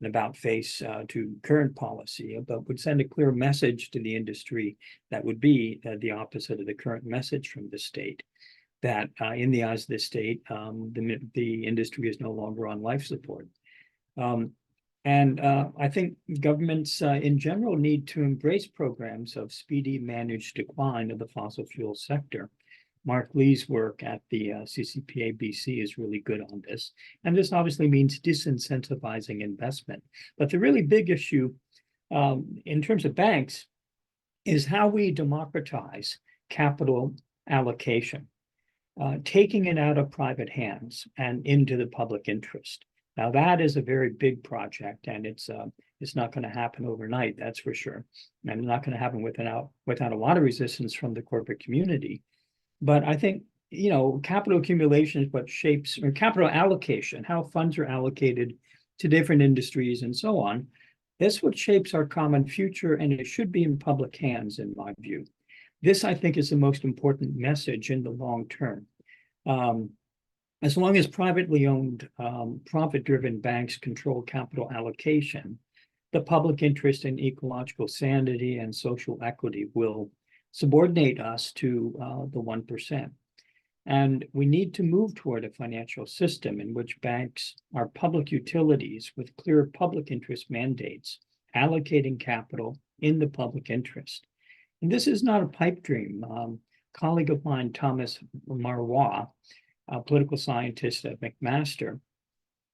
D: about face to current policy, but would send a clear message to the industry that would be the opposite of the current message from the state, that in the eyes of the state, the industry is no longer on life support. And I think governments in general need to embrace programs of speedy managed decline of the fossil fuel sector. Mark Lee's work at the CCPA BC is really good on this. And this obviously means disincentivizing investment. But the really big issue in terms of banks is how we democratize capital allocation, taking it out of private hands and into the public interest. Now that is a very big project, and it's not going to happen overnight, that's for sure. And it's not going to happen without a lot of resistance from the corporate community. But I think, you know, capital accumulation is what shapes, or capital allocation, how funds are allocated to different industries and so on. That's what shapes our common future, and it should be in public hands, in my view. This, I think, is the most important message in the long term. As long as privately owned, profit-driven banks control capital allocation, the public interest in ecological sanity and social equity will subordinate us to the 1%. And we need to move toward a financial system in which banks are public utilities with clear public interest mandates, allocating capital in the public interest. And this is not a pipe dream. A colleague of mine, Thomas Marois, a political scientist at McMaster,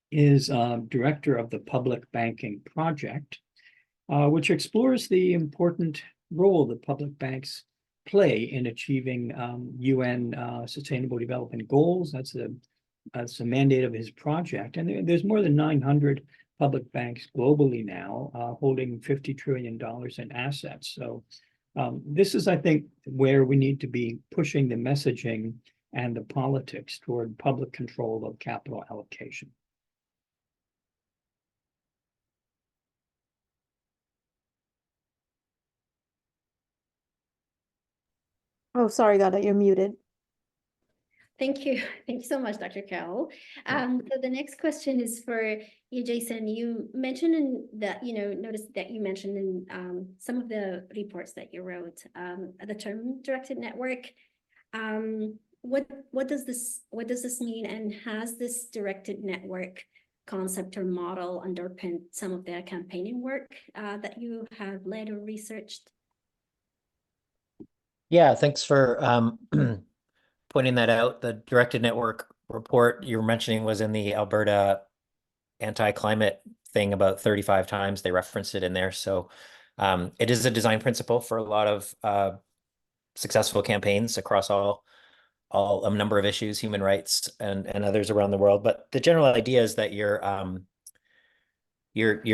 D: is director of the Public Banking Project, which explores the important role that public banks play in achieving UN Sustainable Development Goals. That's the mandate of his project. And there's more than 900 public banks globally now, holding $50 trillion in assets. So this is, I think, where we need to be pushing the messaging and the politics toward public control of capital allocation.
F: Oh, sorry, Dada, you're muted.
A: Thank you. Thank you so much, Dr. Carroll. So the next question is for you, Jason. You mentioned in that, you know, noticed that you mentioned in some of the reports that you wrote, the term directed network. What does this mean, and has this directed network concept or model underpinned some of the campaigning work that you have led or researched?
E: Yeah, thanks for pointing that out. The directed network report you were mentioning was in the Alberta anti-climate thing about 35 times. They referenced it in there. So it is a design principle for a lot of successful campaigns across a number of issues, human rights and others around the world. But the general idea is that you're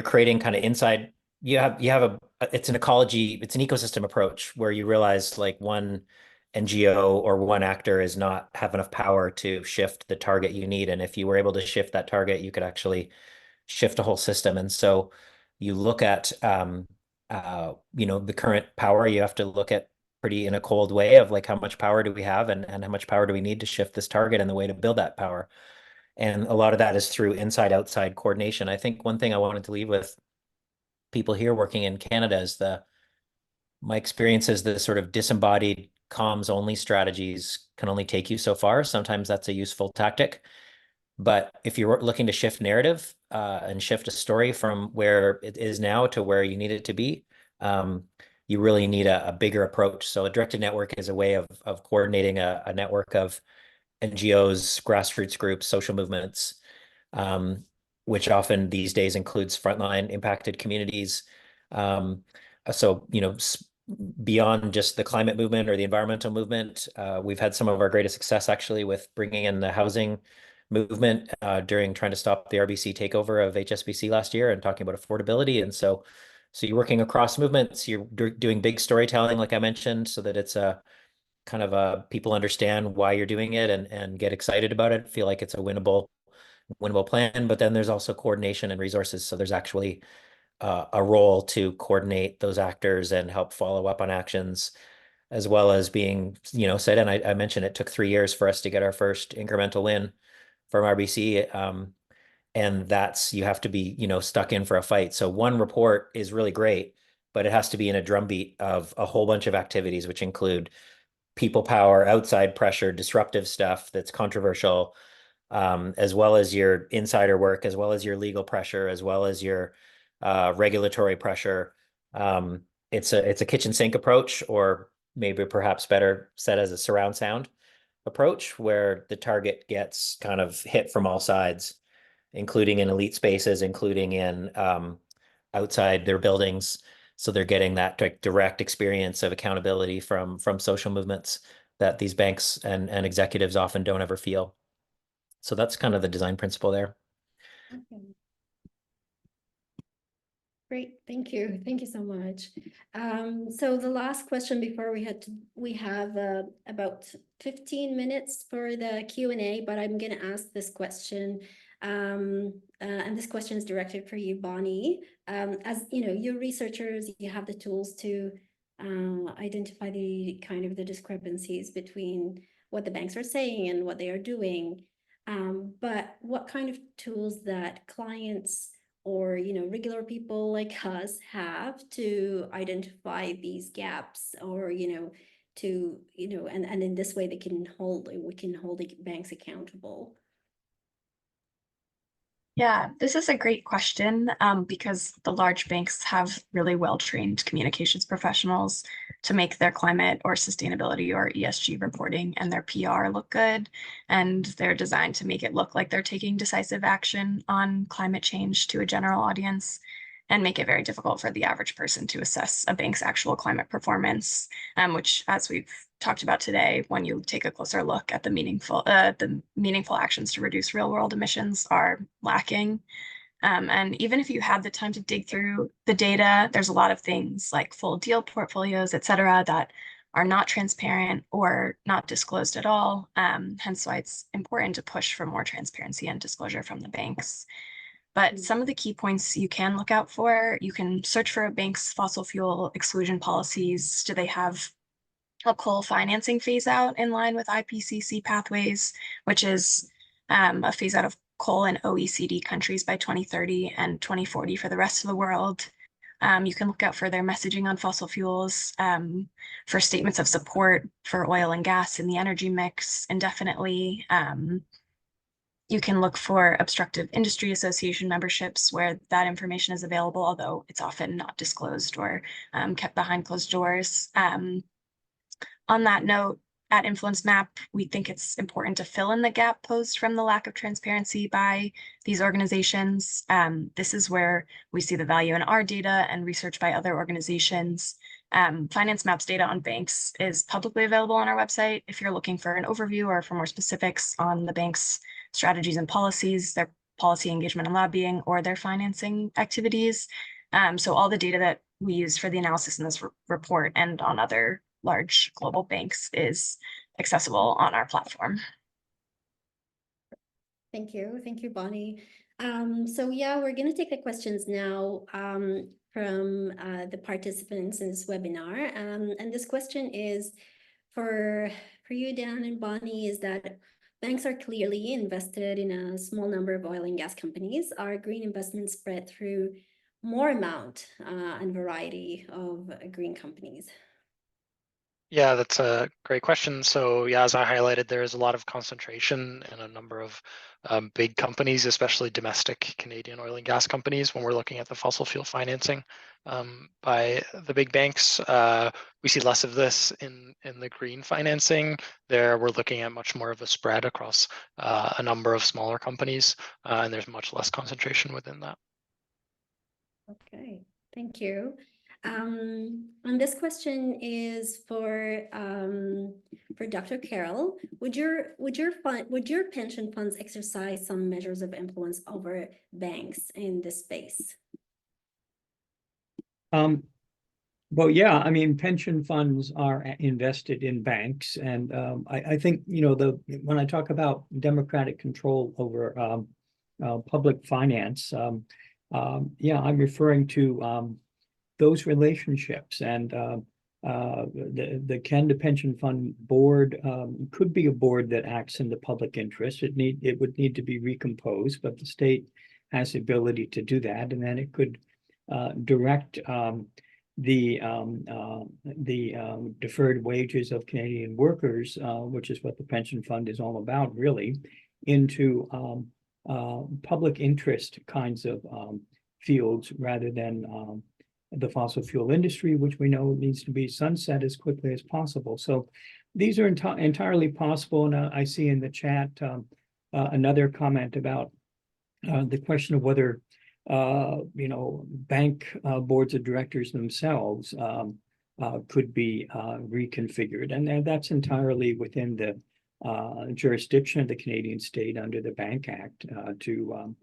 E: creating kind of inside, it's an ecology, it's an ecosystem approach where you realize like one NGO or one actor is not have enough power to shift the target you need. And if you were able to shift that target, you could actually shift a whole system. And so you look at, the current power, you have to look at pretty in a cold way of like, how much power do we have and how much power do we need to shift this target and the way to build that power. And a lot of that is through inside-outside coordination. I think one thing I wanted to leave with people here working in Canada is my experience is the sort of disembodied comms only strategies can only take you so far. Sometimes that's a useful tactic. But if you're looking to shift narrative and shift a story from where it is now to where you need it to be, you really need a bigger approach. So a directed network is a way of coordinating a network of NGOs, grassroots groups, social movements, which often these days includes frontline impacted communities. So, beyond just the climate movement or the environmental movement, we've had some of our greatest success actually with bringing in the housing movement during trying to stop the RBC takeover of HSBC last year and talking about affordability. And so you're working across movements, you're doing big storytelling, like I mentioned, so that it's a kind of people understand why you're doing it and get excited about it, feel like it's a winnable plan. But then there's also coordination and resources. So there's actually a role to coordinate those actors and help follow up on actions, as well as being, said. And I mentioned it took 3 years for us to get our first incremental win from RBC. And that's, you have to be, stuck in for a fight. So one report is really great, but it has to be in a drumbeat of a whole bunch of activities, which include people power, outside pressure, disruptive stuff that's controversial, as well as your insider work, as well as your legal pressure, as well as your regulatory pressure. It's a kitchen sink approach, or maybe perhaps better said as a surround sound approach, where the target gets kind of hit from all sides, including in elite spaces, including in outside their buildings. So they're getting that direct experience of accountability from social movements that these banks and executives often don't ever feel. So that's kind of the design principle there.
A: Okay. Great, thank you. Thank you so much. So the last question before we have about 15 minutes for the Q&A, but I'm gonna ask this question. And this question is directed for you, Bonnie. As you know, you're researchers, you have the tools to identify the kind of the discrepancies between what the banks are saying and what they are doing. But what kind of tools that clients or regular people like us have to identify these gaps, or to and in this way we can hold the banks accountable?
C: Yeah, this is a great question because the large banks have really well-trained communications professionals to make their climate or sustainability or ESG reporting and their PR look good. And they're designed to make it look like they're taking decisive action on climate change to a general audience, and make it very difficult for the average person to assess a bank's actual climate performance, which, as we've talked about today, when you take a closer look at the meaningful actions to reduce real-world emissions are lacking. And even if you had the time to dig through the data, there's a lot of things like full deal portfolios, et cetera, that are not transparent or not disclosed at all. Hence why it's important to push for more transparency and disclosure from the banks. But some of the key points you can look out for, you can search for a bank's fossil fuel exclusion policies. Do they have a coal financing phase out in line with IPCC pathways, which is a phase out of coal in OECD countries by 2030 and 2040 for the rest of the world. You can look out for their messaging on fossil fuels, for statements of support for oil and gas in the energy mix indefinitely. You can look for obstructive industry association memberships where that information is available, although it's often not disclosed or kept behind closed doors. On that note, at InfluenceMap, we think it's important to fill in the gap posed from the lack of transparency by these organizations. This is where we see the value in our data and research by other organizations. FinanceMap's data on banks is publicly available on our website if you're looking for an overview or for more specifics on the bank's strategies and policies, their policy engagement and lobbying, or their financing activities. So all the data that we use for the analysis in this report and on other large global banks is accessible on our platform.
A: Thank you, Bonnie. So yeah, we're going to take the questions now from the participants in this webinar. And this question is for you, Dan and Bonnie, is that banks are clearly invested in a small number of oil and gas companies. Are green investments spread through more amount and variety of green companies?
B: Yeah, that's a great question. So yeah, as I highlighted, there is a lot of concentration in a number of big companies, especially domestic Canadian oil and gas companies. When we're looking at the fossil fuel financing by the big banks, we see less of this in the green financing. There, we're looking at much more of a spread across a number of smaller companies, and there's much less concentration within that.
A: Okay, thank you. And this question is for Dr. Carroll. Would your pension funds exercise some measures of influence over banks in this space?
D: Well, yeah, I mean, pension funds are invested in banks, and I think, you know, when I talk about democratic control over public finance, yeah, I'm referring to those relationships, and the Canada Pension Fund Board could be a board that acts in the public interest. It would need to be recomposed, but the state has the ability to do that, and then it could direct the deferred wages of Canadian workers, which is what the pension fund is all about, really, into public interest kinds of fields rather than the fossil fuel industry, which we know needs to be sunset as quickly as possible. So these are entirely possible. And I see in the chat another comment about the question of whether you know, bank boards of directors themselves could be reconfigured, and that's entirely within the jurisdiction of the Canadian state under the Bank Act to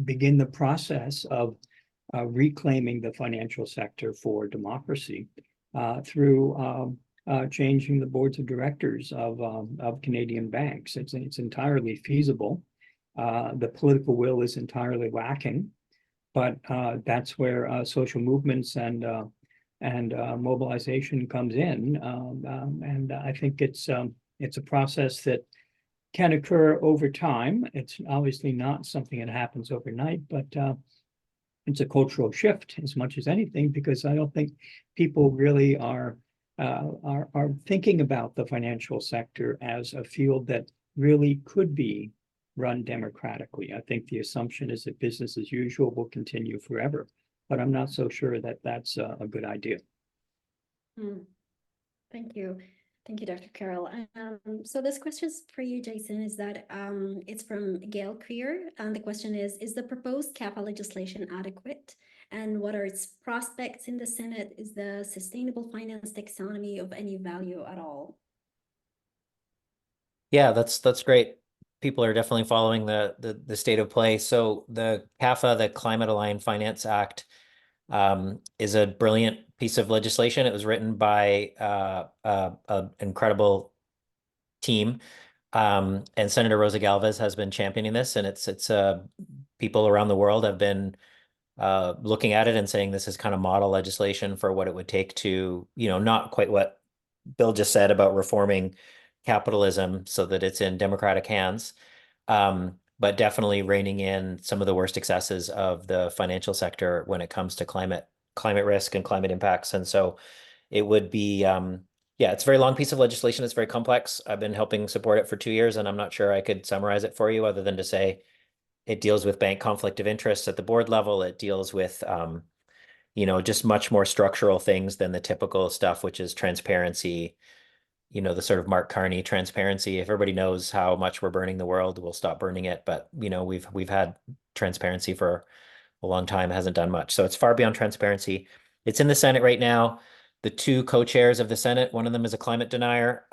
D: begin the process of reclaiming the financial sector for democracy through changing the boards of directors of Canadian banks. It's entirely feasible. The political will is entirely lacking, but that's where social movements and mobilization comes in, and I think it's a process that can occur over time. It's obviously not something that happens overnight, but it's a cultural shift as much as anything, because I don't think people really are thinking about the financial sector as a field that really could be run democratically. I think the assumption is that business as usual will continue forever, but I'm not so sure that that's a good idea.
A: Thank you. Thank you, Dr. Carroll. So this question is for you, Jason, is that it's from Gail Creer. And the question is the proposed CAFA legislation adequate? And what are its prospects in the Senate? Is the sustainable finance taxonomy of any value at all?
E: Yeah, that's great. People are definitely following the state of play. So the CAFA, the Climate Aligned Finance Act, is a brilliant piece of legislation. It was written by an incredible team, and Senator Rosa Galvez has been championing this, and it's people around the world have been looking at it and saying this is kind of model legislation for what it would take to, you know, not quite what Bill just said about reforming capitalism so that it's in democratic hands, but definitely reining in some of the worst excesses of the financial sector when it comes to climate risk and climate impacts. And so it would be, yeah, it's a very long piece of legislation. It's very complex. I've been helping support it for 2 years, and I'm not sure I could summarize it for you other than to say it deals with bank conflict of interest at the board level. It deals with, you know, just much more structural things than the typical stuff, which is transparency, you know, the sort of Mark Carney transparency. If everybody knows how much we're burning the world, we'll stop burning it. But, you know, we've had transparency for a long time, hasn't done much. So it's far beyond transparency. It's in the Senate right now. The two co-chairs of the Senate, one of them is a climate denier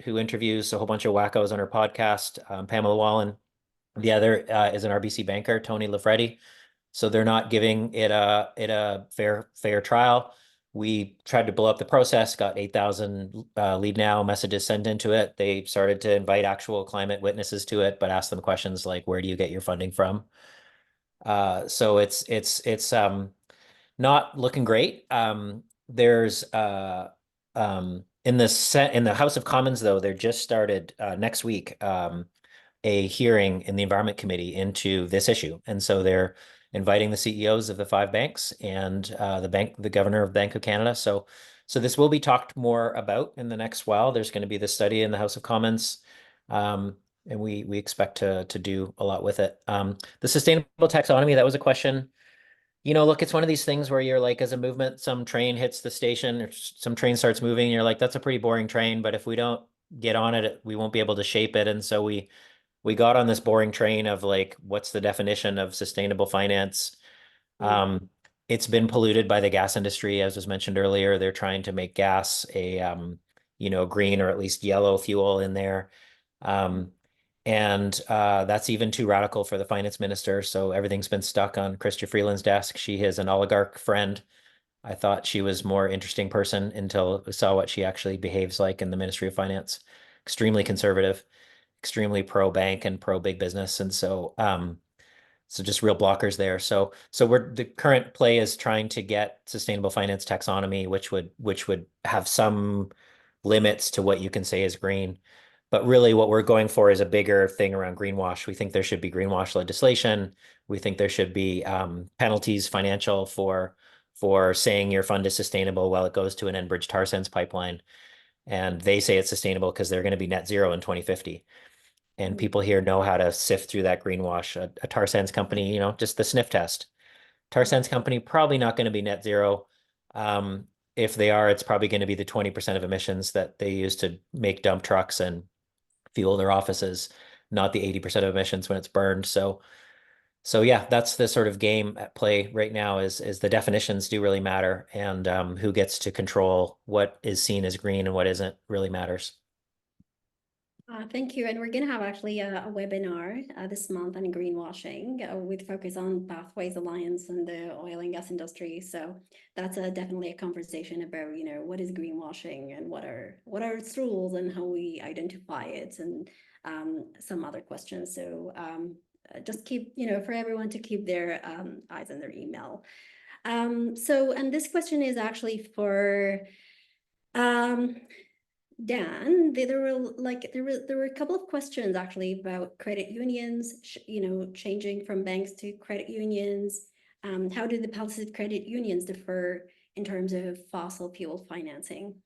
E: who interviews a whole bunch of wackos on her podcast, Pamela Wallen. The other is an RBC banker, Tony Lafredi. So they're not giving it a fair trial. We tried to blow up the process, got 8,000 Leave Now messages sent into it. They started to invite actual climate witnesses to it, but asked them questions like, where do you get your funding from? So it's not looking great. There's in the House of Commons, though, they're just started next week a hearing in the Environment Committee into this issue, and so they're inviting the CEOs of the 5 banks and the governor of Bank of Canada. So this will be talked more about in the next while. There's going to be this study in the House of Commons, and we expect to do a lot with it. The sustainable taxonomy, that was a question. Look, it's one of these things where you're like, as a movement, some train hits the station or some train starts moving, and you're like, that's a pretty boring train, but if we don't get on it, we won't be able to shape it. And so we got on this boring train of like, what's the definition of sustainable finance? It's been polluted by the gas industry, as was mentioned earlier. They're trying to make gas a green or at least yellow fuel in there. And that's even too radical for the finance minister. So everything's been stuck on Chrystia Freeland's desk. She is an oligarch friend. I thought she was a more interesting person until we saw what she actually behaves like in the Ministry of Finance. Extremely conservative, extremely pro bank and pro big business. And so just real blockers there. So the current play is trying to get sustainable finance taxonomy, which would have some limits to what you can say is green. But really what we're going for is a bigger thing around greenwash. We think there should be greenwash legislation. We think there should be penalties financial for saying your fund is sustainable while it goes to an Enbridge tar sands pipeline. And they say it's sustainable because they're going to be net zero in 2050. And people here know how to sift through that greenwash. A tar sands company, just the sniff test. Tar sands company probably not going to be net zero. If they are, it's probably going to be the 20% of emissions that they use to make dump trucks and fuel their offices, not the 80% of emissions when it's burned. So yeah, that's the sort of game at play right now is the definitions do really matter, and who gets to control what is seen as green and what isn't really matters.
A: Thank you. And we're going to have actually a webinar this month on greenwashing with focus on Pathways Alliance and the oil and gas industry. So that's definitely a conversation about, what is greenwashing and what are its rules and how we identify it, and some other questions. So just keep, for everyone to keep their eyes on their email. And this question is actually for Dan. There were a couple of questions actually about credit unions, changing from banks to credit unions. How do the policies of credit unions differ in terms of fossil fuel financing?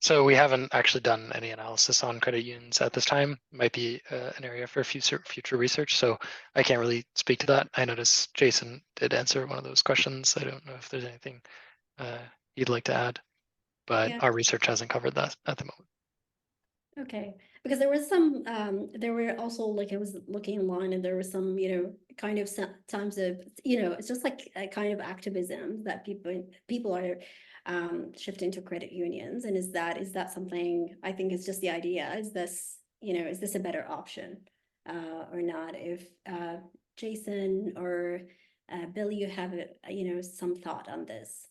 B: So we haven't actually done any analysis on credit unions at this time. Might be an area for future research. So I can't really speak to that. I noticed Jason did answer one of those questions. I don't know if there's anything you'd like to add, but our research hasn't covered that at the moment.
A: Okay, because there was some, there were also, like, I was looking online and there was some, kind of times of, it's just like a kind of activism that people are shifting to credit unions. And is that something, I think it's just the idea, is this a better option or not? If Jason or Bill, you have, some thought on this.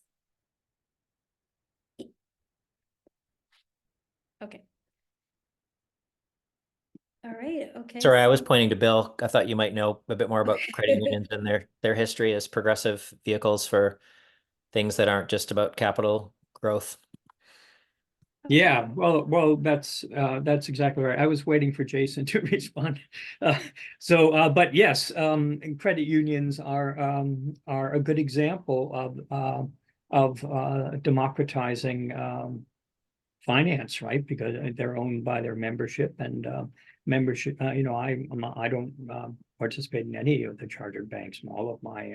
A: Okay. All right, okay.
E: Sorry, I was pointing to Bill. I thought you might know a bit more about credit unions and their history as progressive vehicles for things that aren't just about capital growth.
D: Yeah, well, that's exactly right. I was waiting for Jason to respond. But yes, credit unions are a good example of democratizing finance, right? Because they're owned by their membership, and membership. I don't participate in any of the chartered banks, and all of my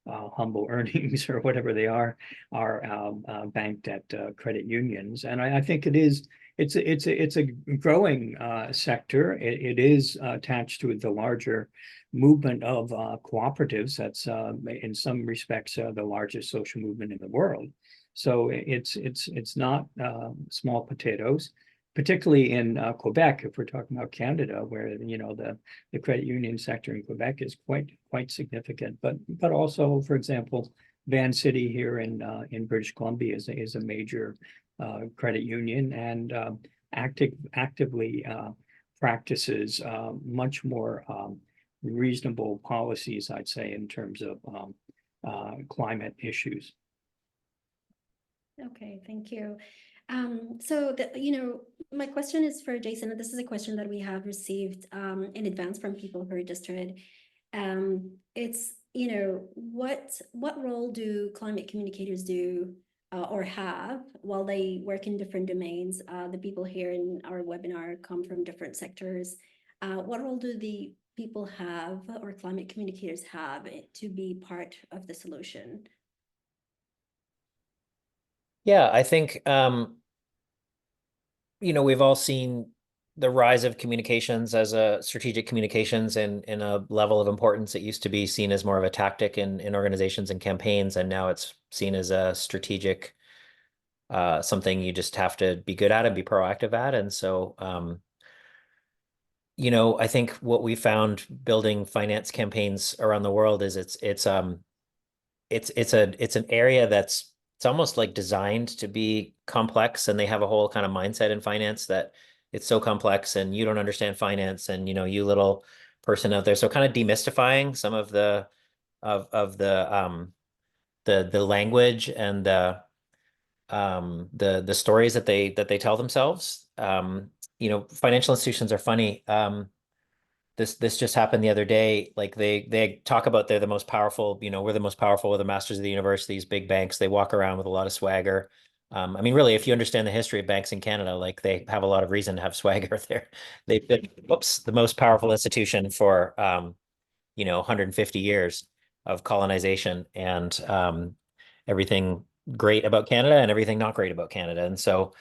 D: humble earnings or whatever they are banked at credit unions. And I think it's a growing sector. It is attached to the larger movement of cooperatives. That's in some respects the largest social movement in the world. So it's not small potatoes, particularly in Quebec, if we're talking about Canada, where the credit union sector in Quebec is quite significant. But also, for example, Van City here in British Columbia is a major credit union and actively practices much more reasonable policies, I'd say, in terms of climate issues.
A: Okay, thank you. My question is for Jason, and this is a question that we have received in advance from people who registered. It's, what role do climate communicators do or have while they work in different domains? The people here in our webinar come from different sectors. What role do the people have or climate communicators have to be part of the solution?
E: Yeah, I think, we've all seen the rise of communications as a strategic communications and in a level of importance. It used to be seen as more of a tactic in organizations and campaigns, and now it's seen as a strategic something you just have to be good at and be proactive at. And so, I think what we found building finance campaigns around the world is it's an area that's almost like designed to be complex, and they have a whole kind of mindset in finance that it's so complex and you don't understand finance and you little person out there. So kind of demystifying some of the language and the stories that they tell themselves. Financial institutions are funny. This just happened the other day. Like they talk about they're the most powerful, we're the most powerful, we're the masters of the universe, these big banks. They walk around with a lot of swagger. Really, if you understand the history of banks in Canada, like they have a lot of reason to have swagger there. They've been, the most powerful institution for 150 years of colonization and everything great about Canada and everything not great about Canada. And so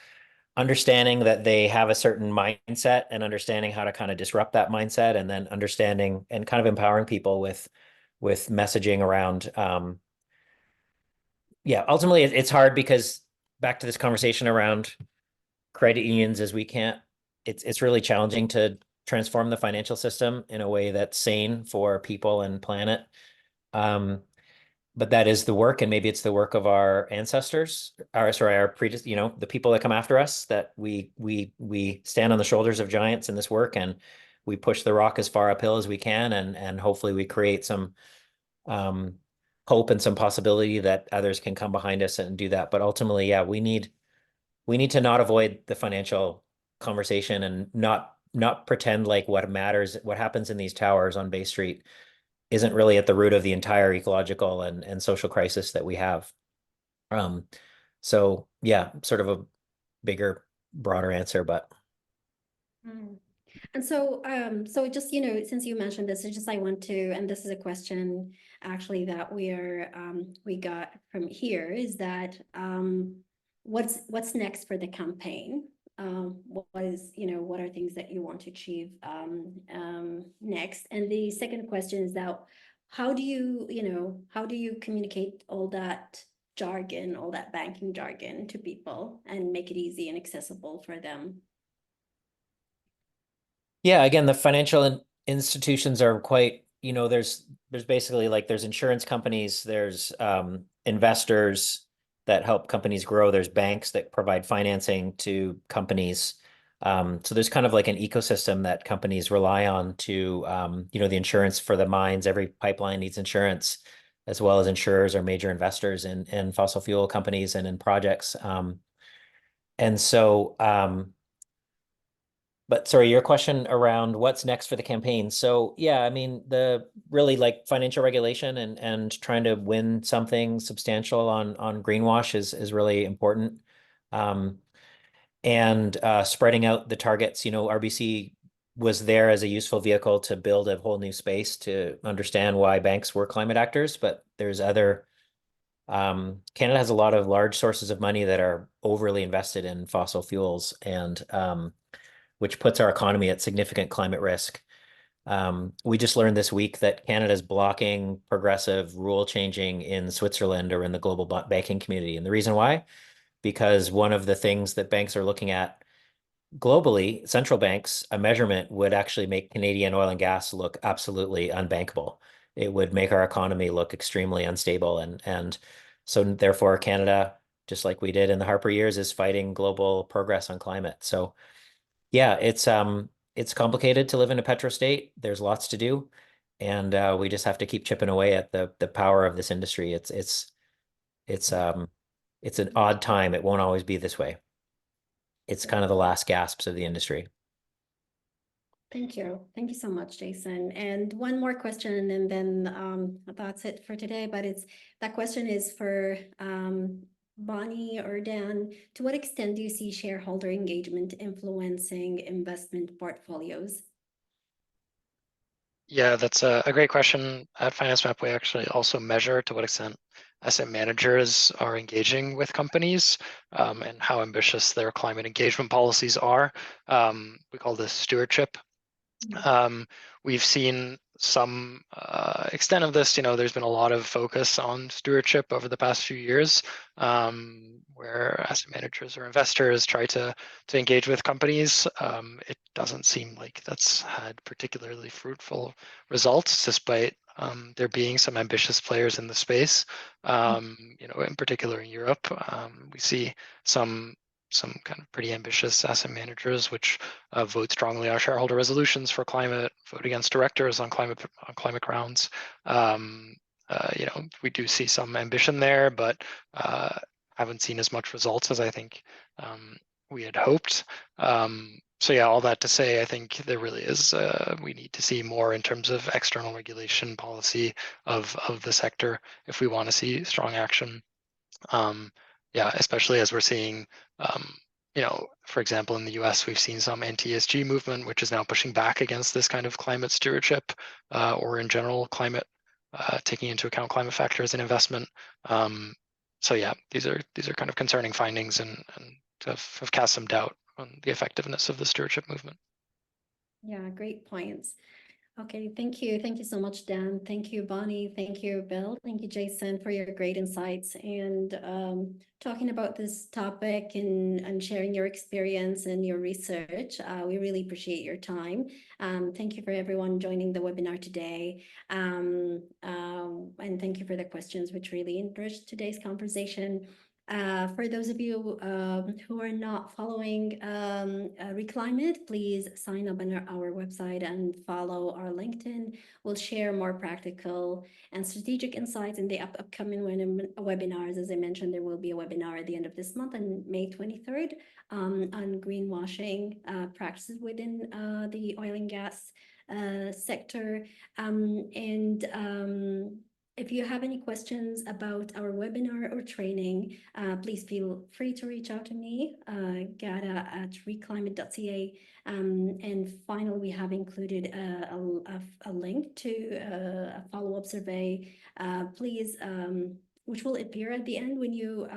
E: understanding that they have a certain mindset and understanding how to kind of disrupt that mindset, and then understanding and kind of empowering people with messaging around, ultimately it's hard because back to this conversation around credit unions is it's really challenging to transform the financial system in a way that's sane for people and planet. But that is the work, and maybe it's the work of our ancestors, the people that come after us, that we stand on the shoulders of giants in this work, and we push the rock as far uphill as we can, and hopefully we create some hope and some possibility that others can come behind us and do that. But ultimately, we need to not avoid the financial conversation and not pretend like what matters, what happens in these towers on Bay Street isn't really at the root of the entire ecological and social crisis that we have. Sort of a bigger, broader answer, but.
A: And so just, since you mentioned this, I want to, and this is a question actually that we got from here, is that what's next for the campaign? What are things that you want to achieve next? And the second question is that how do you communicate all that jargon, all that banking jargon to people and make it easy and accessible for them?
E: Yeah, again, the financial institutions are quite, there's basically there's insurance companies, there's investors that help companies grow, there's banks that provide financing to companies. So there's kind of like an ecosystem that companies rely on to, the insurance for the mines. Every pipeline needs insurance, as well as insurers are major investors in fossil fuel companies and in projects. But sorry, your question around what's next for the campaign. So the really financial regulation and trying to win something substantial on greenwash is really important. And spreading out the targets, RBC was there as a useful vehicle to build a whole new space to understand why banks were climate actors, but there's other, Canada has a lot of large sources of money that are overly invested in fossil fuels, and which puts our economy at significant climate risk. We just learned this week that Canada is blocking progressive rule changing in Switzerland or in the global banking community. And the reason why? Because one of the things that banks are looking at globally, central banks, a measurement would actually make Canadian oil and gas look absolutely unbankable. it would make our economy look extremely unstable. And so therefore Canada, just like we did in the Harper years, is fighting global progress on climate. So yeah, it's complicated to live in a petrostate. There's lots to do. And we just have to keep chipping away at the power of this industry. It's an odd time. It won't always be this way. It's kind of the last gasps of the industry.
A: Thank you. Thank you so much, Jason. And one more question, and then that's it for today. But that question is for Bonnie or Dan. To what extent do you see shareholder engagement influencing investment portfolios?
B: Yeah, that's a great question. At FinanceMap, we actually also measure to what extent asset managers are engaging with companies and how ambitious their climate engagement policies are. We call this stewardship. We've seen some extent of this. There's been a lot of focus on stewardship over the past few years, where asset managers or investors try to engage with companies. It doesn't seem like that's had particularly fruitful results, despite there being some ambitious players in the space. In particular in Europe, we see some kind of pretty ambitious asset managers which vote strongly on shareholder resolutions for climate, vote against directors on climate grounds. We do see some ambition there, but haven't seen as much results as I think we had hoped. So yeah, all that to say, I think there really is, we need to see more in terms of external regulation policy of the sector if we want to see strong action. Yeah, especially as we're seeing, for example, in the US, we've seen some anti-ESG movement, which is now pushing back against this kind of climate stewardship, or in general climate, taking into account climate factors in investment. So yeah, these are kind of concerning findings and have cast some doubt on the effectiveness of the stewardship movement.
A: Yeah, great points. Okay, thank you. Thank you so much, Dan. Thank you, Bonnie. Thank you, Bill. Thank you, Jason, for your great insights and talking about this topic and sharing your experience and your research. We really appreciate your time. Thank you for everyone joining the webinar today. And thank you for the questions, which really enriched today's conversation. For those of you who are not following Re.Climate, please sign up on our website and follow our LinkedIn. We'll share more practical and strategic insights in the upcoming webinars. As I mentioned, there will be a webinar at the end of this month on May 23rd on greenwashing practices within the oil and gas sector. If you have any questions about our webinar or training, please feel free to reach out to me, gada@reclimate.ca. And finally, we have included a link to a follow-up survey, which will appear at the end when you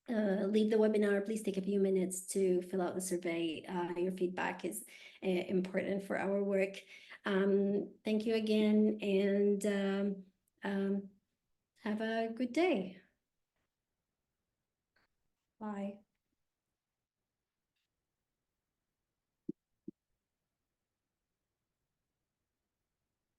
A: leave the webinar. Please take a few minutes to fill out the survey. Your feedback is important for our work. Thank you again, and have a good day. Bye.